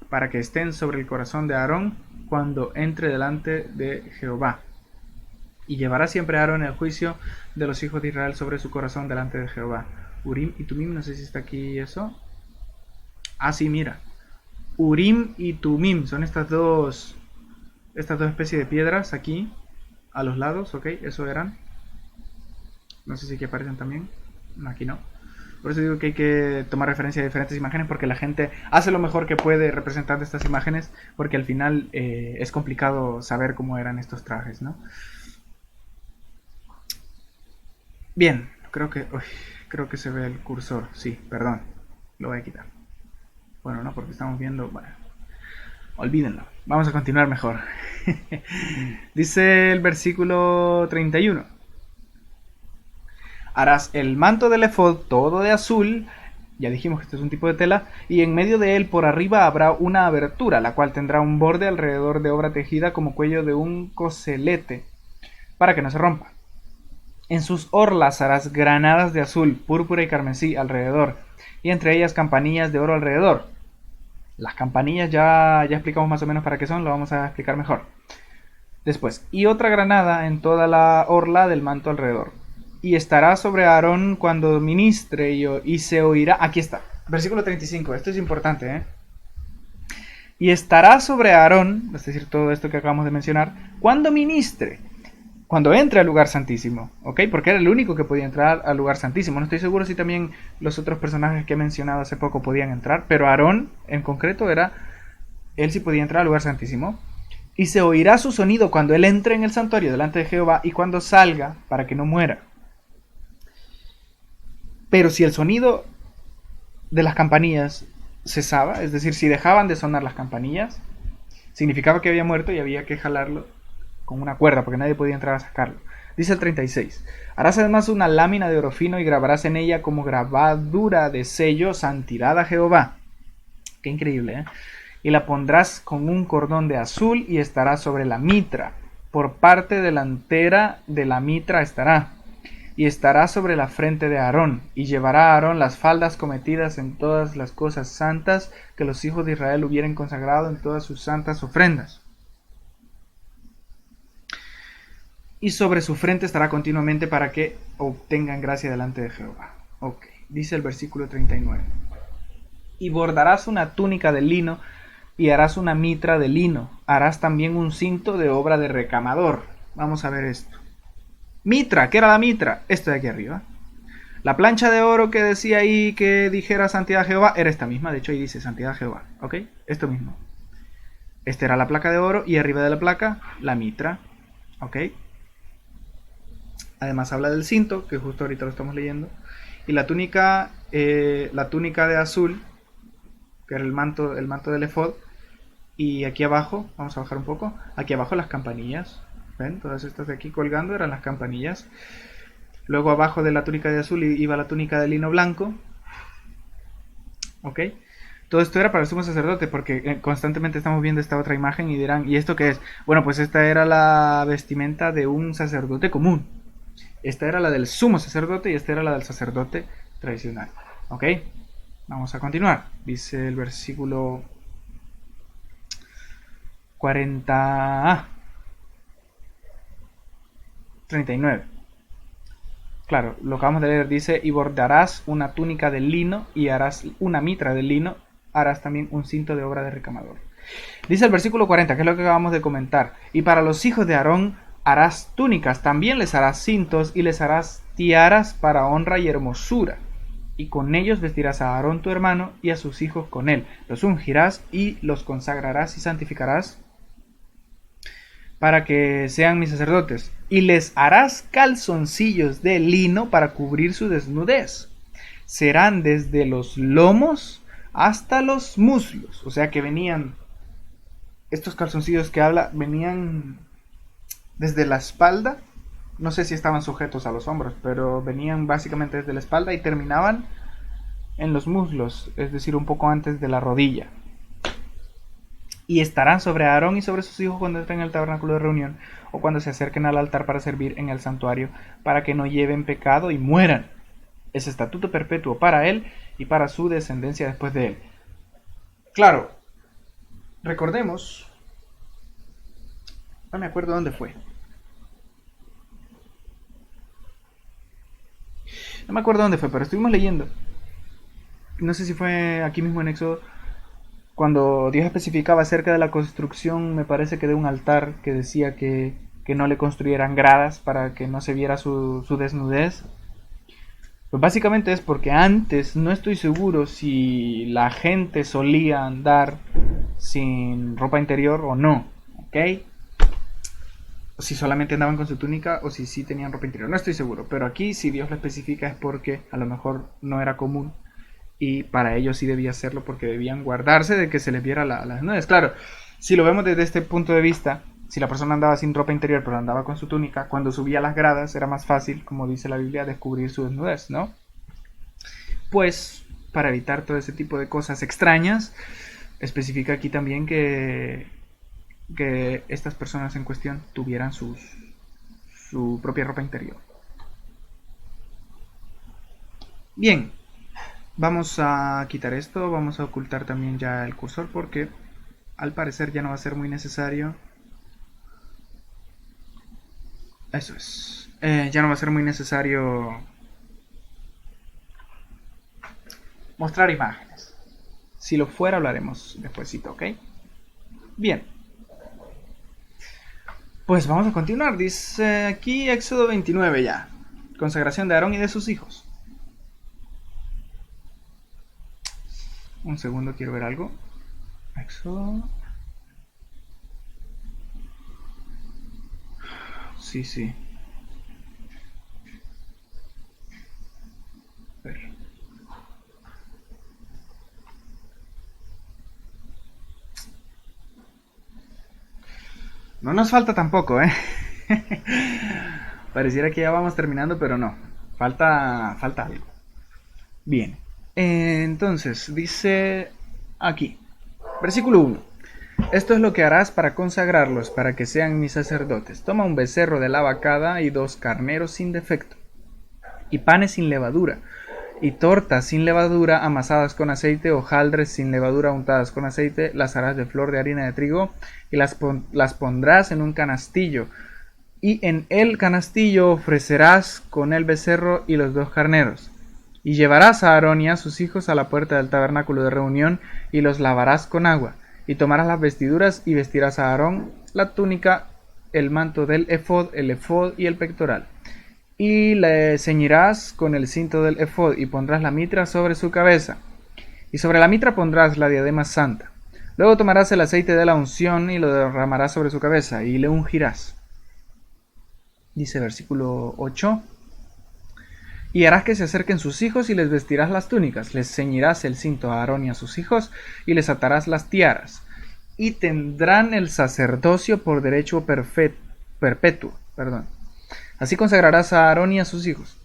para que estén sobre el corazón de Aarón cuando entre delante de Jehová. Y llevará siempre Aarón el juicio de los hijos de Israel sobre su corazón delante de Jehová. Urim y Tumim, no sé si está aquí eso. Ah, sí, mira. Urim y Tumim son estas dos especies de piedras aquí a los lados, ok, eso eran. No sé si aquí aparecen también. No, aquí no. Por eso digo que hay que tomar referencia a diferentes imágenes, porque la gente hace lo mejor que puede representando estas imágenes, porque al final es complicado saber cómo eran estos trajes, ¿no? Bien, creo que se ve el cursor. Sí, perdón, lo voy a quitar. Bueno, no, porque estamos viendo... Bueno, olvídenlo. Vamos a continuar mejor. Dice el versículo 31. Harás el manto del efod todo de azul, ya dijimos que este es un tipo de tela, y en medio de él por arriba habrá una abertura, la cual tendrá un borde alrededor de obra tejida como cuello de un coselete, para que no se rompa. En sus orlas harás granadas de azul, púrpura y carmesí alrededor, y entre ellas campanillas de oro alrededor. Las campanillas ya explicamos más o menos para qué son, lo vamos a explicar mejor después. Y otra granada en toda la orla del manto alrededor. Y estará sobre Aarón cuando ministre y se oirá. Aquí está, versículo 35, esto es importante, ¿eh? Y estará sobre Aarón, es decir, todo esto que acabamos de mencionar, cuando ministre, cuando entre al lugar santísimo, ¿ok? Porque era el único que podía entrar al lugar santísimo. No estoy seguro si también los otros personajes que he mencionado hace poco podían entrar, pero Aarón en concreto él sí podía entrar al lugar santísimo. Y se oirá su sonido cuando él entre en el santuario delante de Jehová y cuando salga, para que no muera. Pero si el sonido de las campanillas cesaba, es decir, si dejaban de sonar las campanillas, significaba que había muerto y había que jalarlo con una cuerda, porque nadie podía entrar a sacarlo. Dice el 36. Harás además una lámina de oro fino y grabarás en ella como grabadura de sello santidad a Jehová. Qué increíble, ¿eh? Y la pondrás con un cordón de azul y estará sobre la mitra. Por parte delantera de la mitra estará. Y estará sobre la frente de Aarón, y llevará a Aarón las faldas cometidas en todas las cosas santas que los hijos de Israel hubieran consagrado en todas sus santas ofrendas. Y sobre su frente estará continuamente para que obtengan gracia delante de Jehová. Ok, dice el versículo 39. Y bordarás una túnica de lino, y harás una mitra de lino. Harás también un cinto de obra de recamador. Vamos a ver esto. Mitra, ¿qué era la mitra? Esto de aquí arriba. La plancha de oro que decía ahí que dijera santidad a Jehová era esta misma. De hecho ahí dice santidad a Jehová. ¿Ok? Esto mismo. Esta era la placa de oro y arriba de la placa la mitra. ¿Ok? Además habla del cinto, que justo ahorita lo estamos leyendo. Y la túnica de azul, que era el manto del efod. Y aquí abajo, vamos a bajar un poco. Aquí abajo las campanillas. ¿Ven? Todas estas de aquí colgando eran las campanillas. Luego abajo de la túnica de azul iba la túnica de lino blanco. ¿Ok? Todo esto era para el sumo sacerdote, porque constantemente estamos viendo esta otra imagen y dirán, ¿y esto qué es? Bueno, pues esta era la vestimenta de un sacerdote común. Esta era la del sumo sacerdote y esta era la del sacerdote tradicional. ¿Ok? Vamos a continuar. Dice el versículo 39. Claro, lo que acabamos de leer dice, y bordarás una túnica de lino y harás una mitra de lino, harás también un cinto de obra de recamador. Dice el versículo 40, que es lo que acabamos de comentar, y para los hijos de Aarón harás túnicas, también les harás cintos y les harás tiaras para honra y hermosura. Y con ellos vestirás a Aarón tu hermano y a sus hijos con él. Los ungirás y los consagrarás y santificarás para que sean mis sacerdotes. Y les harás calzoncillos de lino para cubrir su desnudez. Serán desde los lomos hasta los muslos. O sea que venían, estos calzoncillos que habla, venían desde la espalda. No sé si estaban sujetos a los hombros, pero venían básicamente desde la espalda y terminaban en los muslos, es decir, un poco antes de la rodilla. Y estarán sobre Aarón y sobre sus hijos cuando entren en el tabernáculo de reunión o cuando se acerquen al altar para servir en el santuario, para que no lleven pecado y mueran. Es estatuto perpetuo para él y para su descendencia después de él. Claro, recordemos, no me acuerdo dónde fue. No me acuerdo dónde fue, pero estuvimos leyendo. No sé si fue aquí mismo en Éxodo, cuando Dios especificaba acerca de la construcción, me parece que de un altar, que decía que no le construyeran gradas para que no se viera su desnudez. Pues básicamente es porque antes no estoy seguro si la gente solía andar sin ropa interior o no, ¿ok? O si solamente andaban con su túnica o si sí tenían ropa interior, no estoy seguro. Pero aquí si Dios lo especifica es porque a lo mejor no era común y para ellos sí debía hacerlo porque debían guardarse de que se les viera la desnudez. Claro, si lo vemos desde este punto de vista, si la persona andaba sin ropa interior pero andaba con su túnica, cuando subía las gradas era más fácil, como dice la Biblia, descubrir su desnudez, ¿no? Pues para evitar todo ese tipo de cosas extrañas, especifica aquí también que estas personas en cuestión tuvieran su propia ropa interior. Bien, vamos a quitar esto, vamos a ocultar también ya el cursor porque al parecer ya no va a ser muy necesario. Eso es. Ya no va a ser muy necesario mostrar imágenes. Si lo fuera hablaremos despuesito, ¿ok? Bien. Pues vamos a continuar. Dice aquí Éxodo 29 ya. Consagración de Aarón y de sus hijos. Un segundo, quiero ver algo. Éxodo. Sí. A ver. No nos falta tampoco, ¿eh? Pareciera que ya vamos terminando, pero no. Falta algo. Bien. Entonces, dice aquí. Versículo 1. Esto es lo que harás para consagrarlos, para que sean mis sacerdotes. Toma un becerro de la vacada y 2 carneros sin defecto, y panes sin levadura, y tortas sin levadura amasadas con aceite, hojaldres sin levadura untadas con aceite, las harás de flor de harina de trigo, y las pondrás en un canastillo, y en el canastillo ofrecerás con el becerro y los 2 carneros. Y llevarás a Aarón y a sus hijos a la puerta del tabernáculo de reunión, y los lavarás con agua. Y tomarás las vestiduras y vestirás a Aarón la túnica, el manto del efod, el efod y el pectoral. Y le ceñirás con el cinto del efod y pondrás la mitra sobre su cabeza. Y sobre la mitra pondrás la diadema santa. Luego tomarás el aceite de la unción y lo derramarás sobre su cabeza y le ungirás. Dice versículo 8. Y harás que se acerquen sus hijos y les vestirás las túnicas, les ceñirás el cinto a Aarón y a sus hijos y les atarás las tiaras, y tendrán el sacerdocio por derecho perpetuo. Así consagrarás a Aarón y a sus hijos.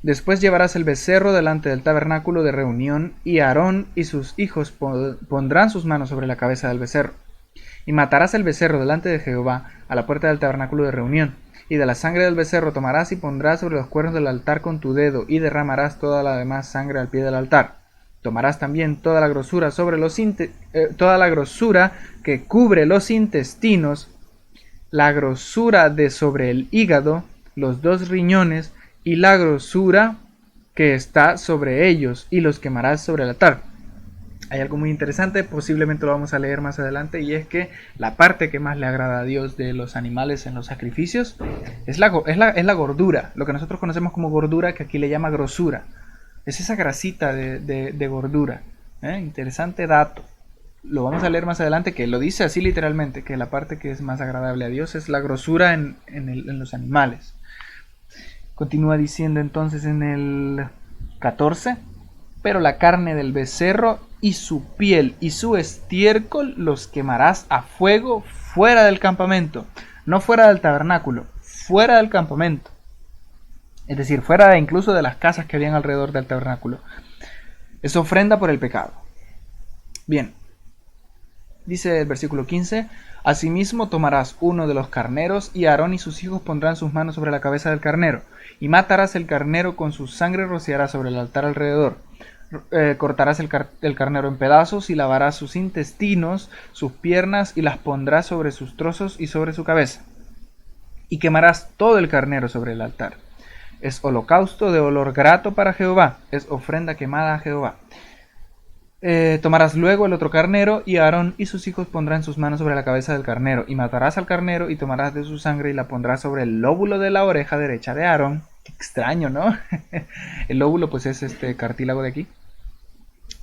Después llevarás el becerro delante del tabernáculo de reunión, y Aarón y sus hijos pondrán sus manos sobre la cabeza del becerro. Y matarás el becerro delante de Jehová a la puerta del tabernáculo de reunión. Y de la sangre del becerro tomarás y pondrás sobre los cuernos del altar con tu dedo, y derramarás toda la demás sangre al pie del altar. Tomarás también toda la grosura toda la grosura que cubre los intestinos, la grosura de sobre el hígado, los 2 riñones y la grosura que está sobre ellos, y los quemarás sobre el altar. Hay algo muy interesante, posiblemente lo vamos a leer más adelante, y es que la parte que más le agrada a Dios de los animales en los sacrificios es la gordura, lo que nosotros conocemos como gordura, que aquí le llama grosura. Es esa grasita de gordura. Interesante dato. Lo vamos a leer más adelante, que lo dice así literalmente, que la parte que es más agradable a Dios es la grosura en los animales. Continúa diciendo entonces en el 14: pero la carne del becerro y su piel y su estiércol los quemarás a fuego fuera del campamento, no fuera del tabernáculo, fuera del campamento. Es decir, fuera incluso de las casas que habían alrededor del tabernáculo. Es ofrenda por el pecado. Bien, dice el versículo 15: asimismo tomarás uno de los carneros, y Aarón y sus hijos pondrán sus manos sobre la cabeza del carnero, y matarás el carnero, con su sangre rociarás sobre el altar alrededor. Cortarás el carnero en pedazos, y lavarás sus intestinos, sus piernas, y las pondrás sobre sus trozos y sobre su cabeza. Y quemarás todo el carnero sobre el altar. Es holocausto de olor grato para Jehová, es ofrenda quemada a Jehová. Tomarás luego el otro carnero, y Aarón y sus hijos pondrán sus manos sobre la cabeza del carnero, y matarás al carnero, y tomarás de su sangre y la pondrás sobre el lóbulo de la oreja derecha de Aarón. Qué extraño, ¿no? El lóbulo pues es este cartílago de aquí.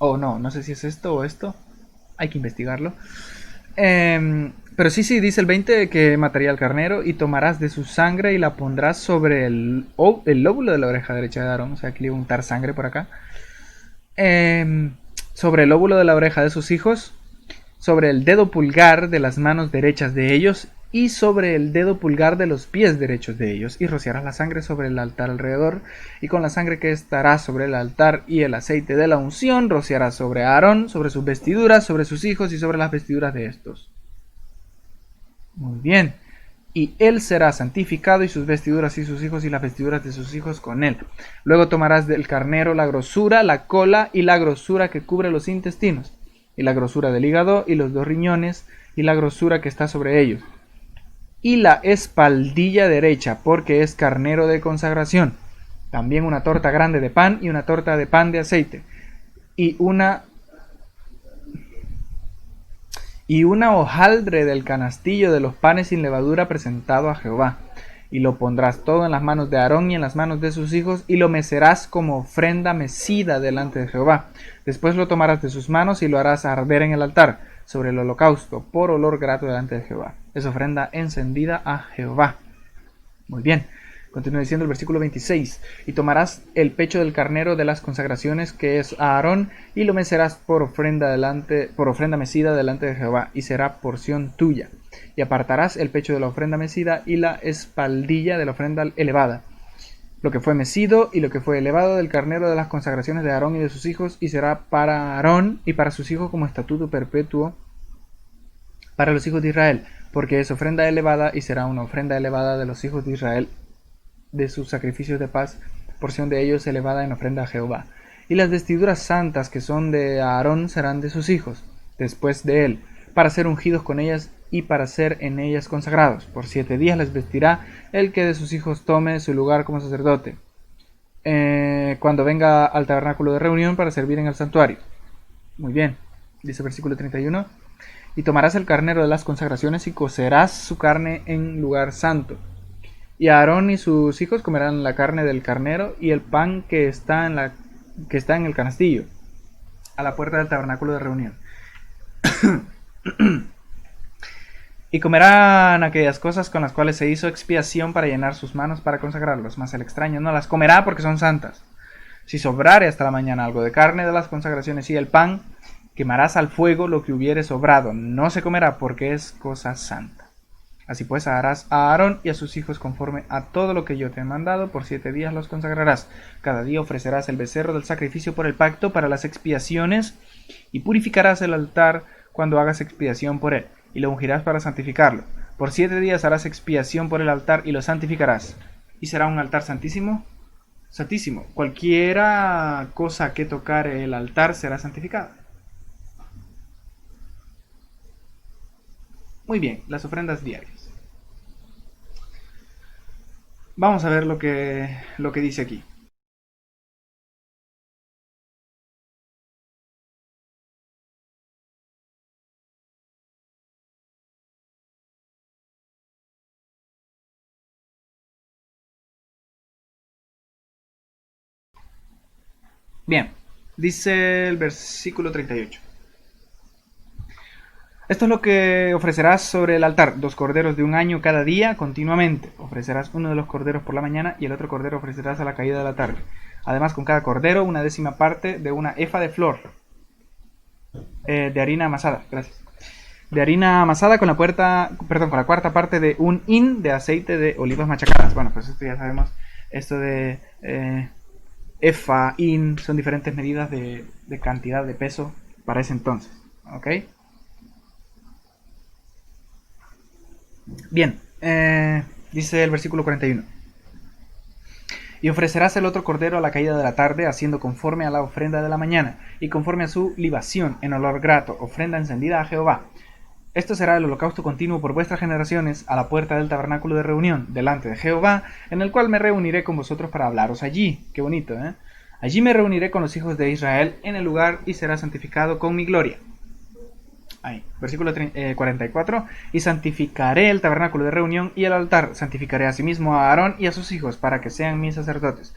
No sé si es esto o esto. Hay que investigarlo. Pero sí, dice el 20 que mataría al carnero, y tomarás de su sangre y la pondrás sobre el lóbulo de la oreja derecha de Aarón. O sea, aquí le voy a untar sangre por acá. Sobre el lóbulo de la oreja de sus hijos, sobre el dedo pulgar de las manos derechas de ellos, y sobre el dedo pulgar de los pies derechos de ellos, y rociarás la sangre sobre el altar alrededor, y con la sangre que estará sobre el altar y el aceite de la unción rociarás sobre Aarón, sobre sus vestiduras, sobre sus hijos y sobre las vestiduras de estos. Muy bien. Y él será santificado, y sus vestiduras y sus hijos y las vestiduras de sus hijos con él. Luego tomarás del carnero la grosura, la cola y la grosura que cubre los intestinos, y la grosura del hígado y los 2 riñones y la grosura que está sobre ellos, y la espaldilla derecha, porque es carnero de consagración. También una torta grande de pan y una torta de pan de aceite, y una hojaldre del canastillo de los panes sin levadura presentado a Jehová. Y lo pondrás todo en las manos de Aarón y en las manos de sus hijos, y lo mecerás como ofrenda mecida delante de Jehová. Después lo tomarás de sus manos y lo harás arder en el altar, sobre el holocausto, por olor grato delante de Jehová. Es ofrenda encendida a Jehová. Muy bien. Continúa diciendo el versículo 26: y tomarás el pecho del carnero de las consagraciones, que es a Aarón, y lo mecerás por ofrenda mecida delante de Jehová, y será porción tuya. Y apartarás el pecho de la ofrenda mecida y la espaldilla de la ofrenda elevada, lo que fue mecido y lo que fue elevado del carnero de las consagraciones de Aarón y de sus hijos, y será para Aarón y para sus hijos como estatuto perpetuo para los hijos de Israel, porque es ofrenda elevada, y será una ofrenda elevada de los hijos de Israel, de sus sacrificios de paz, porción de ellos elevada en ofrenda a Jehová. Y las vestiduras santas que son de Aarón serán de sus hijos, después de él, para ser ungidos con ellas y para ser en ellas consagrados. Por 7 días les vestirá el que de sus hijos tome su lugar como sacerdote, cuando venga al tabernáculo de reunión para servir en el santuario. Muy bien, dice el versículo 31. Y tomarás el carnero de las consagraciones y cocerás su carne en lugar santo. Y Aarón y sus hijos comerán la carne del carnero y el pan que está en el canastillo, a la puerta del tabernáculo de reunión. Y comerán aquellas cosas con las cuales se hizo expiación para llenar sus manos para consagrarlos. Mas el extraño no las comerá, porque son santas. Si sobrare hasta la mañana algo de carne de las consagraciones y el pan, quemarás al fuego lo que hubiere sobrado. No se comerá, porque es cosa santa. Así pues, harás a Aarón y a sus hijos conforme a todo lo que yo te he mandado. Por 7 días los consagrarás. Cada día ofrecerás el becerro del sacrificio por el pacto para las expiaciones y purificarás el altar cuando hagas expiación por él, y lo ungirás para santificarlo. Por 7 días harás expiación por el altar y lo santificarás. Y será un altar santísimo. Santísimo. Cualquiera cosa que tocar el altar será santificada. Muy bien, las ofrendas diarias. Vamos a ver lo que dice aquí. Bien, dice el versículo 38. Esto es lo que ofrecerás sobre el altar: 2 corderos de un año cada día continuamente. Ofrecerás uno de los corderos por la mañana y el otro cordero ofrecerás a la caída de la tarde. Además, con cada cordero, 1/10 parte de una efa de flor de harina amasada. Gracias. De harina amasada con la cuarta parte de un hin de aceite de olivas machacadas. Bueno, pues esto ya sabemos. Esto de efa, hin, son diferentes medidas de cantidad de peso para ese entonces. ¿Ok? Bien, dice el versículo 41. Y ofrecerás el otro cordero a la caída de la tarde, haciendo conforme a la ofrenda de la mañana, y conforme a su libación, en olor grato, ofrenda encendida a Jehová. Esto será el holocausto continuo por vuestras generaciones, a la puerta del tabernáculo de reunión, delante de Jehová, en el cual me reuniré con vosotros para hablaros allí. Qué bonito, ¿eh? Allí me reuniré con los hijos de Israel en el lugar, y será santificado con mi gloria. Ahí, versículo 44. Y santificaré el tabernáculo de reunión y el altar. Santificaré asimismo a Aarón y a sus hijos, para que sean mis sacerdotes.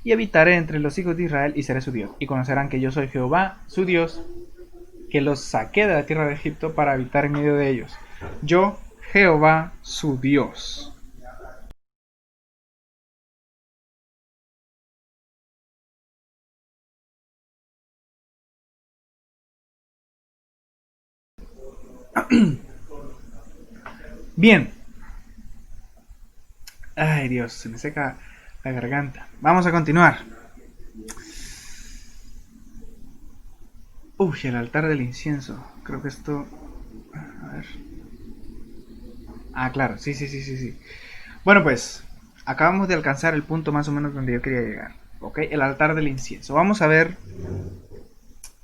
Y habitaré entre los hijos de Israel, y seré su Dios. Y conocerán que yo soy Jehová, su Dios, que los saqué de la tierra de Egipto para habitar en medio de ellos. Yo, Jehová, su Dios. Bien. Ay, Dios, se me seca la garganta. Vamos a continuar. Uy, el altar del incienso. Creo que esto... A ver. Ah, claro, sí. Bueno, pues, acabamos de alcanzar el punto más o menos donde yo quería llegar. ¿Ok? El altar del incienso. Vamos a ver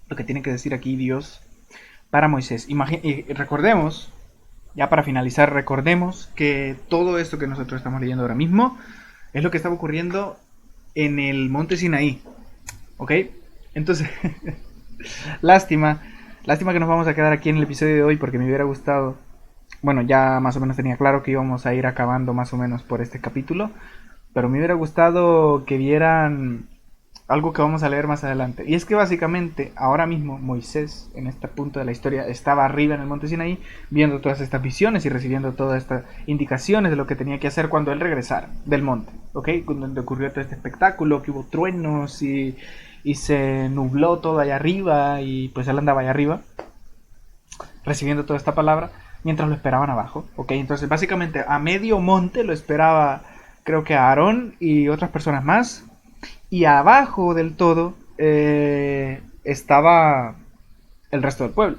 lo que tiene que decir aquí Dios para Moisés. Y recordemos, ya para finalizar, recordemos que todo esto que nosotros estamos leyendo ahora mismo es lo que estaba ocurriendo en el monte Sinaí. ¿Ok? Entonces, lástima que nos vamos a quedar aquí en el episodio de hoy, porque me hubiera gustado... Bueno, ya más o menos tenía claro que íbamos a ir acabando más o menos por este capítulo, pero me hubiera gustado que vieran algo que vamos a leer más adelante. Y es que básicamente ahora mismo Moisés, en este punto de la historia, estaba arriba en el monte Sinaí viendo todas estas visiones y recibiendo todas estas indicaciones de lo que tenía que hacer cuando él regresara del monte. ¿Ok? Donde ocurrió todo este espectáculo, que hubo truenos y se nubló todo allá arriba, y pues él andaba allá arriba recibiendo toda esta palabra mientras lo esperaban abajo. ¿Ok? Entonces básicamente a medio monte lo esperaba, creo que Aarón y otras personas más. Y abajo del todo estaba el resto del pueblo.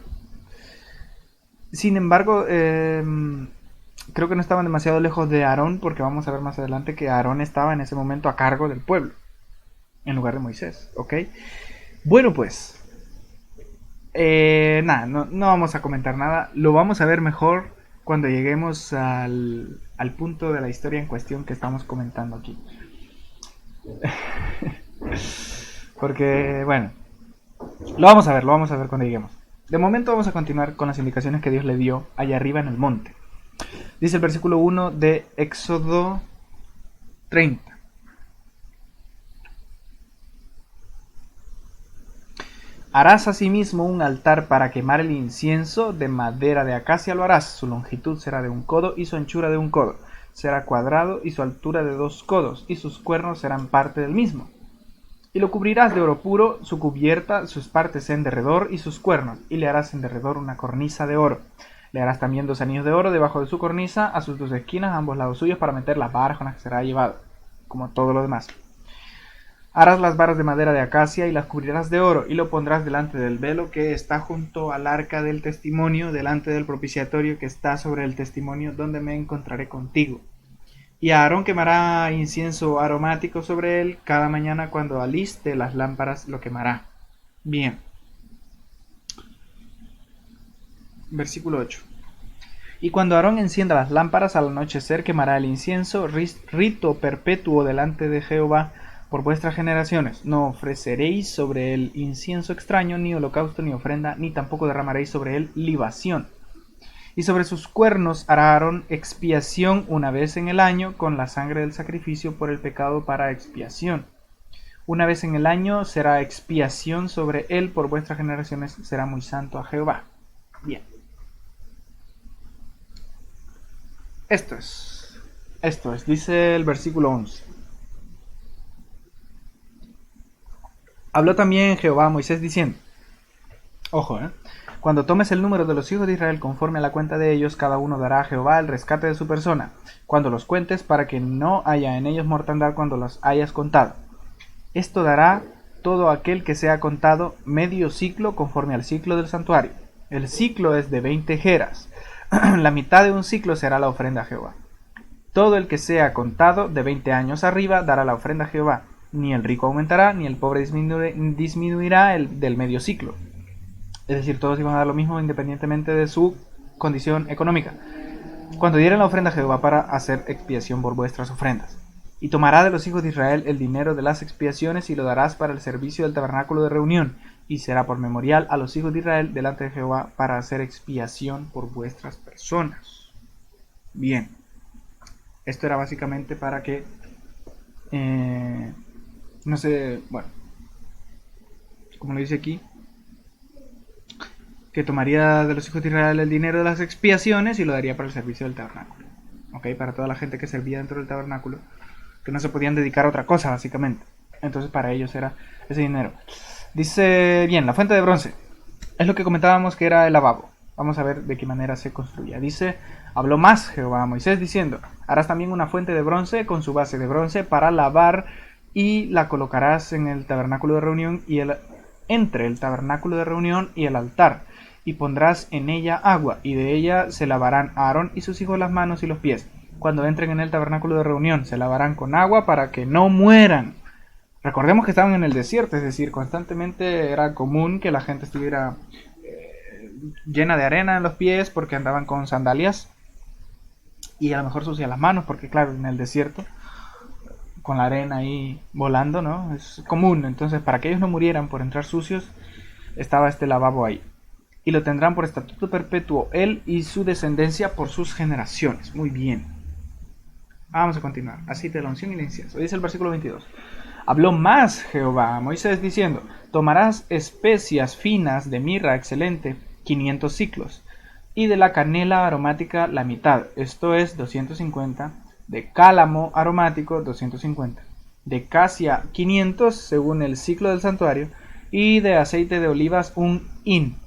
Sin embargo, creo que no estaban demasiado lejos de Aarón, porque vamos a ver más adelante que Aarón estaba en ese momento a cargo del pueblo, en lugar de Moisés. ¿Ok? Bueno, pues, nada, no vamos a comentar nada. Lo vamos a ver mejor cuando lleguemos al punto de la historia en cuestión que estamos comentando aquí. Porque, bueno, lo vamos a ver cuando lleguemos. De momento vamos a continuar con las indicaciones que Dios le dio allá arriba en el monte. Dice el versículo 1 de Éxodo 30. Harás asimismo un altar para quemar el incienso, de madera de acacia lo harás. Su longitud será de 1 codo y su anchura de 1 codo. Será cuadrado y su altura de 2 codos, y sus cuernos serán parte del mismo. Y lo cubrirás de oro puro, su cubierta, sus partes en derredor y sus cuernos, y le harás en derredor una cornisa de oro. Le harás también 2 anillos de oro debajo de su cornisa, a sus 2 esquinas, a ambos lados suyos, para meter las varas con las que será llevado, como todo lo demás. Harás las varas de madera de acacia y las cubrirás de oro, y lo pondrás delante del velo que está junto al arca del testimonio, delante del propiciatorio que está sobre el testimonio, donde me encontraré contigo. Y Aarón quemará incienso aromático sobre él, cada mañana cuando aliste las lámparas lo quemará. Bien. Versículo 8. Y cuando Aarón encienda las lámparas al anochecer, quemará el incienso, rito perpetuo delante de Jehová por vuestras generaciones. No ofreceréis sobre él incienso extraño, ni holocausto, ni ofrenda, ni tampoco derramaréis sobre él libación. Y sobre sus cuernos hará Aarón expiación una vez en el año con la sangre del sacrificio por el pecado para expiación. Una vez en el año será expiación sobre él por vuestras generaciones, será muy santo a Jehová. Bien. Esto es, dice el versículo 11. Habló también Jehová a Moisés diciendo, ojo, cuando tomes el número de los hijos de Israel conforme a la cuenta de ellos, cada uno dará a Jehová el rescate de su persona, cuando los cuentes, para que no haya en ellos mortandad cuando los hayas contado. Esto dará todo aquel que sea contado medio ciclo conforme al ciclo del santuario. El ciclo es de 20 geras. La mitad de un ciclo será la ofrenda a Jehová. Todo el que sea contado de 20 años arriba dará la ofrenda a Jehová. Ni el rico aumentará, ni el pobre disminuirá del medio ciclo. Es decir, todos iban a dar lo mismo independientemente de su condición económica. Cuando dieren la ofrenda a Jehová para hacer expiación por vuestras ofrendas. Y tomará de los hijos de Israel el dinero de las expiaciones y lo darás para el servicio del tabernáculo de reunión, y será por memorial a los hijos de Israel delante de Jehová para hacer expiación por vuestras personas. Bien, esto era básicamente para que, no sé, bueno, como lo dice aquí, que tomaría de los hijos de Israel el dinero de las expiaciones y lo daría para el servicio del tabernáculo. Ok, para toda la gente que servía dentro del tabernáculo, que no se podían dedicar a otra cosa, básicamente. Entonces para ellos era ese dinero. Dice, bien, la fuente de bronce. Es lo que comentábamos que era el lavabo. Vamos a ver de qué manera se construía. Dice, habló más Jehová a Moisés diciendo, harás también una fuente de bronce con su base de bronce para lavar y la colocarás en el tabernáculo de reunión y entre el tabernáculo de reunión y el altar. Y pondrás en ella agua, y de ella se lavarán Aarón y sus hijos las manos y los pies. Cuando entren en el tabernáculo de reunión, se lavarán con agua para que no mueran. Recordemos que estaban en el desierto, es decir, constantemente era común que la gente estuviera llena de arena en los pies porque andaban con sandalias y a lo mejor sucia las manos porque claro, en el desierto con la arena ahí volando, ¿no? Es común, entonces para que ellos no murieran por entrar sucios estaba este lavabo ahí. Y lo tendrán por estatuto perpetuo él y su descendencia por sus generaciones. Muy bien. Vamos a continuar. Aceite de la unción y el incienso. Dice el versículo 22. Habló más Jehová a Moisés diciendo, tomarás especias finas de mirra excelente, 500 ciclos, y de la canela aromática la mitad, esto es 250, de cálamo aromático 250, de casia 500 según el ciclo del santuario, y de aceite de olivas un hin.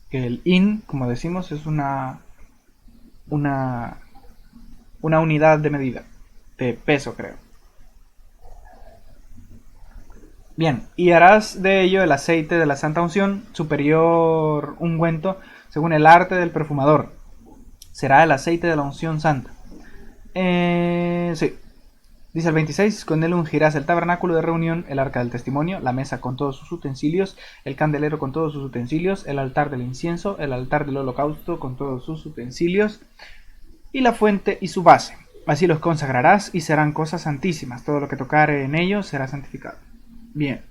Que el hin, como decimos, es una unidad de medida, de peso creo. Bien, y harás de ello el aceite de la santa unción, superior ungüento, según el arte del perfumador. Será el aceite de la unción santa. Sí. Dice el 26, con él ungirás el tabernáculo de reunión, el arca del testimonio, la mesa con todos sus utensilios, el candelero con todos sus utensilios, el altar del incienso, el altar del holocausto con todos sus utensilios, y la fuente y su base. Así los consagrarás y serán cosas santísimas. Todo lo que tocare en ellos será santificado. Bien.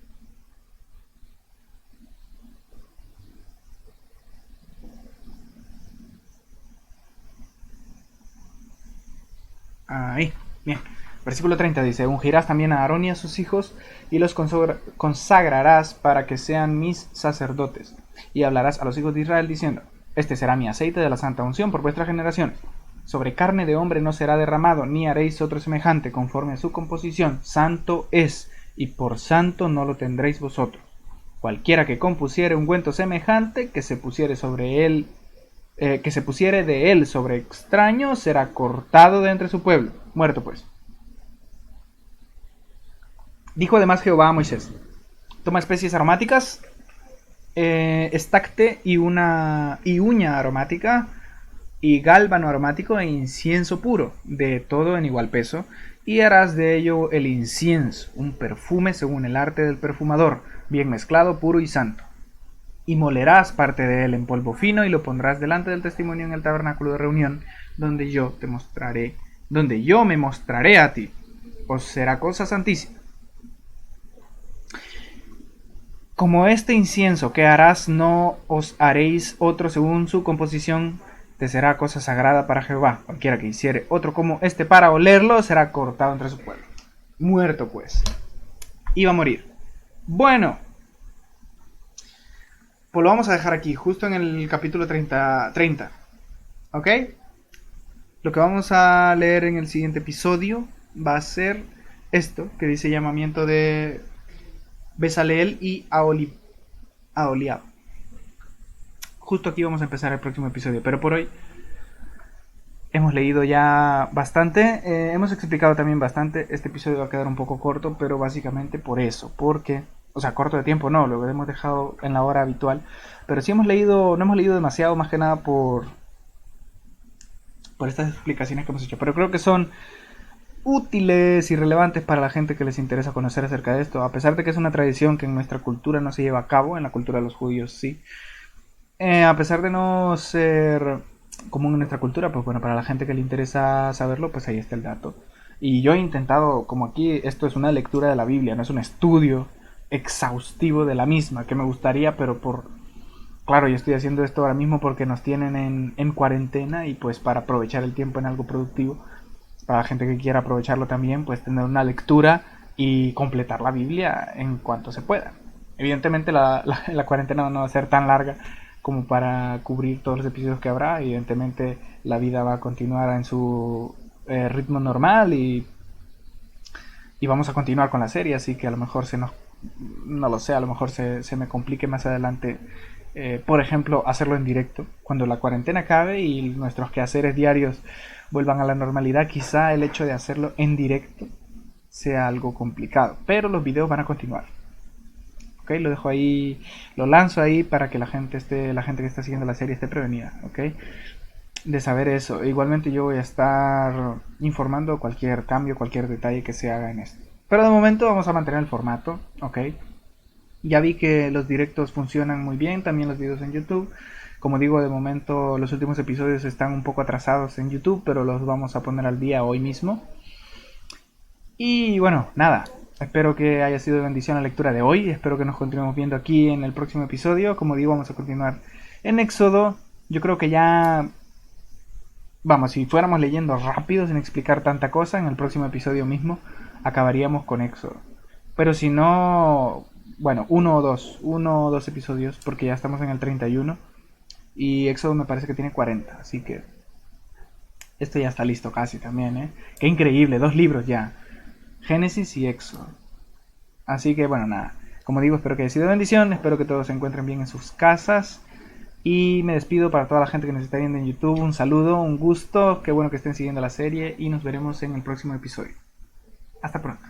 Ahí. Bien. Versículo 30 dice, ungirás también a Aarón y a sus hijos y los consagrarás para que sean mis sacerdotes. Y hablarás a los hijos de Israel diciendo, este será mi aceite de la santa unción por vuestras generaciones. Sobre carne de hombre no será derramado, ni haréis otro semejante conforme a su composición. Santo es, y por santo no lo tendréis vosotros. Cualquiera que compusiere ungüento semejante, que se pusiere sobre él que se pusiere de él sobre extraño será cortado de entre su pueblo, muerto pues. Dijo además Jehová a Moisés: toma especies aromáticas, estacte y uña aromática, y gálbano aromático e incienso puro, de todo en igual peso, y harás de ello el incienso, un perfume según el arte del perfumador, bien mezclado, puro y santo. Y molerás parte de él en polvo fino y lo pondrás delante del testimonio en el tabernáculo de reunión, donde yo me mostraré a ti. Os será cosa santísima. Como este incienso que harás no os haréis otro según su composición, te será cosa sagrada para Jehová. Cualquiera que hiciere otro como este para olerlo será cortado entre su pueblo. Muerto pues. Iba a morir. Bueno, pues lo vamos a dejar aquí, justo en el capítulo 30. ¿Ok? Lo que vamos a leer en el siguiente episodio va a ser esto, que dice llamamiento de Bezaleel y Aholiab. Justo aquí vamos a empezar el próximo episodio, pero por hoy hemos leído ya bastante, hemos explicado también bastante. Este episodio va a quedar un poco corto, pero básicamente por eso, porque, o sea, corto de tiempo no, lo hemos dejado en la hora habitual, pero sí hemos leído, no hemos leído demasiado, más que nada por estas explicaciones que hemos hecho, pero creo que son útiles y relevantes para la gente que les interesa conocer acerca de esto, a pesar de que es una tradición que en nuestra cultura no se lleva a cabo, en la cultura de los judíos sí. A pesar de no ser común en nuestra cultura, pues bueno, para la gente que le interesa saberlo, pues ahí está el dato. Y yo he intentado, como aquí esto es una lectura de la Biblia, no es un estudio exhaustivo de la misma, que me gustaría, pero claro, yo estoy haciendo esto ahora mismo porque nos tienen en cuarentena y pues para aprovechar el tiempo en algo productivo, para la gente que quiera aprovecharlo también, pues tener una lectura y completar la Biblia en cuanto se pueda. Evidentemente la cuarentena no va a ser tan larga como para cubrir todos los episodios que habrá. Evidentemente la vida va a continuar en su ritmo normal y vamos a continuar con la serie, así que a lo mejor no lo sé, a lo mejor se me complique más adelante, por ejemplo, hacerlo en directo. Cuando la cuarentena acabe y nuestros quehaceres diarios vuelvan a la normalidad, quizá el hecho de hacerlo en directo sea algo complicado, pero los videos van a continuar. ¿Ok? Lo dejo ahí, lo lanzo ahí para que la gente que está siguiendo la serie esté prevenida, ¿ok? De saber eso. Igualmente yo voy a estar informando cualquier cambio, cualquier detalle que se haga en esto. Pero de momento vamos a mantener el formato, ¿ok? Ya vi que los directos funcionan muy bien, también los videos en YouTube. Como digo, de momento los últimos episodios están un poco atrasados en YouTube, pero los vamos a poner al día hoy mismo. Y bueno, nada, espero que haya sido de bendición la lectura de hoy. Espero que nos continuemos viendo aquí en el próximo episodio. Como digo, vamos a continuar en Éxodo. Yo creo que ya... Vamos, si fuéramos leyendo rápido sin explicar tanta cosa, en el próximo episodio mismo acabaríamos con Éxodo. Pero si no... Bueno, uno o dos episodios, porque ya estamos en el 31. Y Éxodo me parece que tiene 40, así que... Esto ya está listo casi también, ¿eh? Qué increíble, 2 libros ya. Génesis y Éxodo. Así que bueno, nada. Como digo, espero que haya sido de bendición. Espero que todos se encuentren bien en sus casas. Y me despido para toda la gente que nos está viendo en YouTube. Un saludo, un gusto. Qué bueno que estén siguiendo la serie. Y nos veremos en el próximo episodio. Hasta pronto.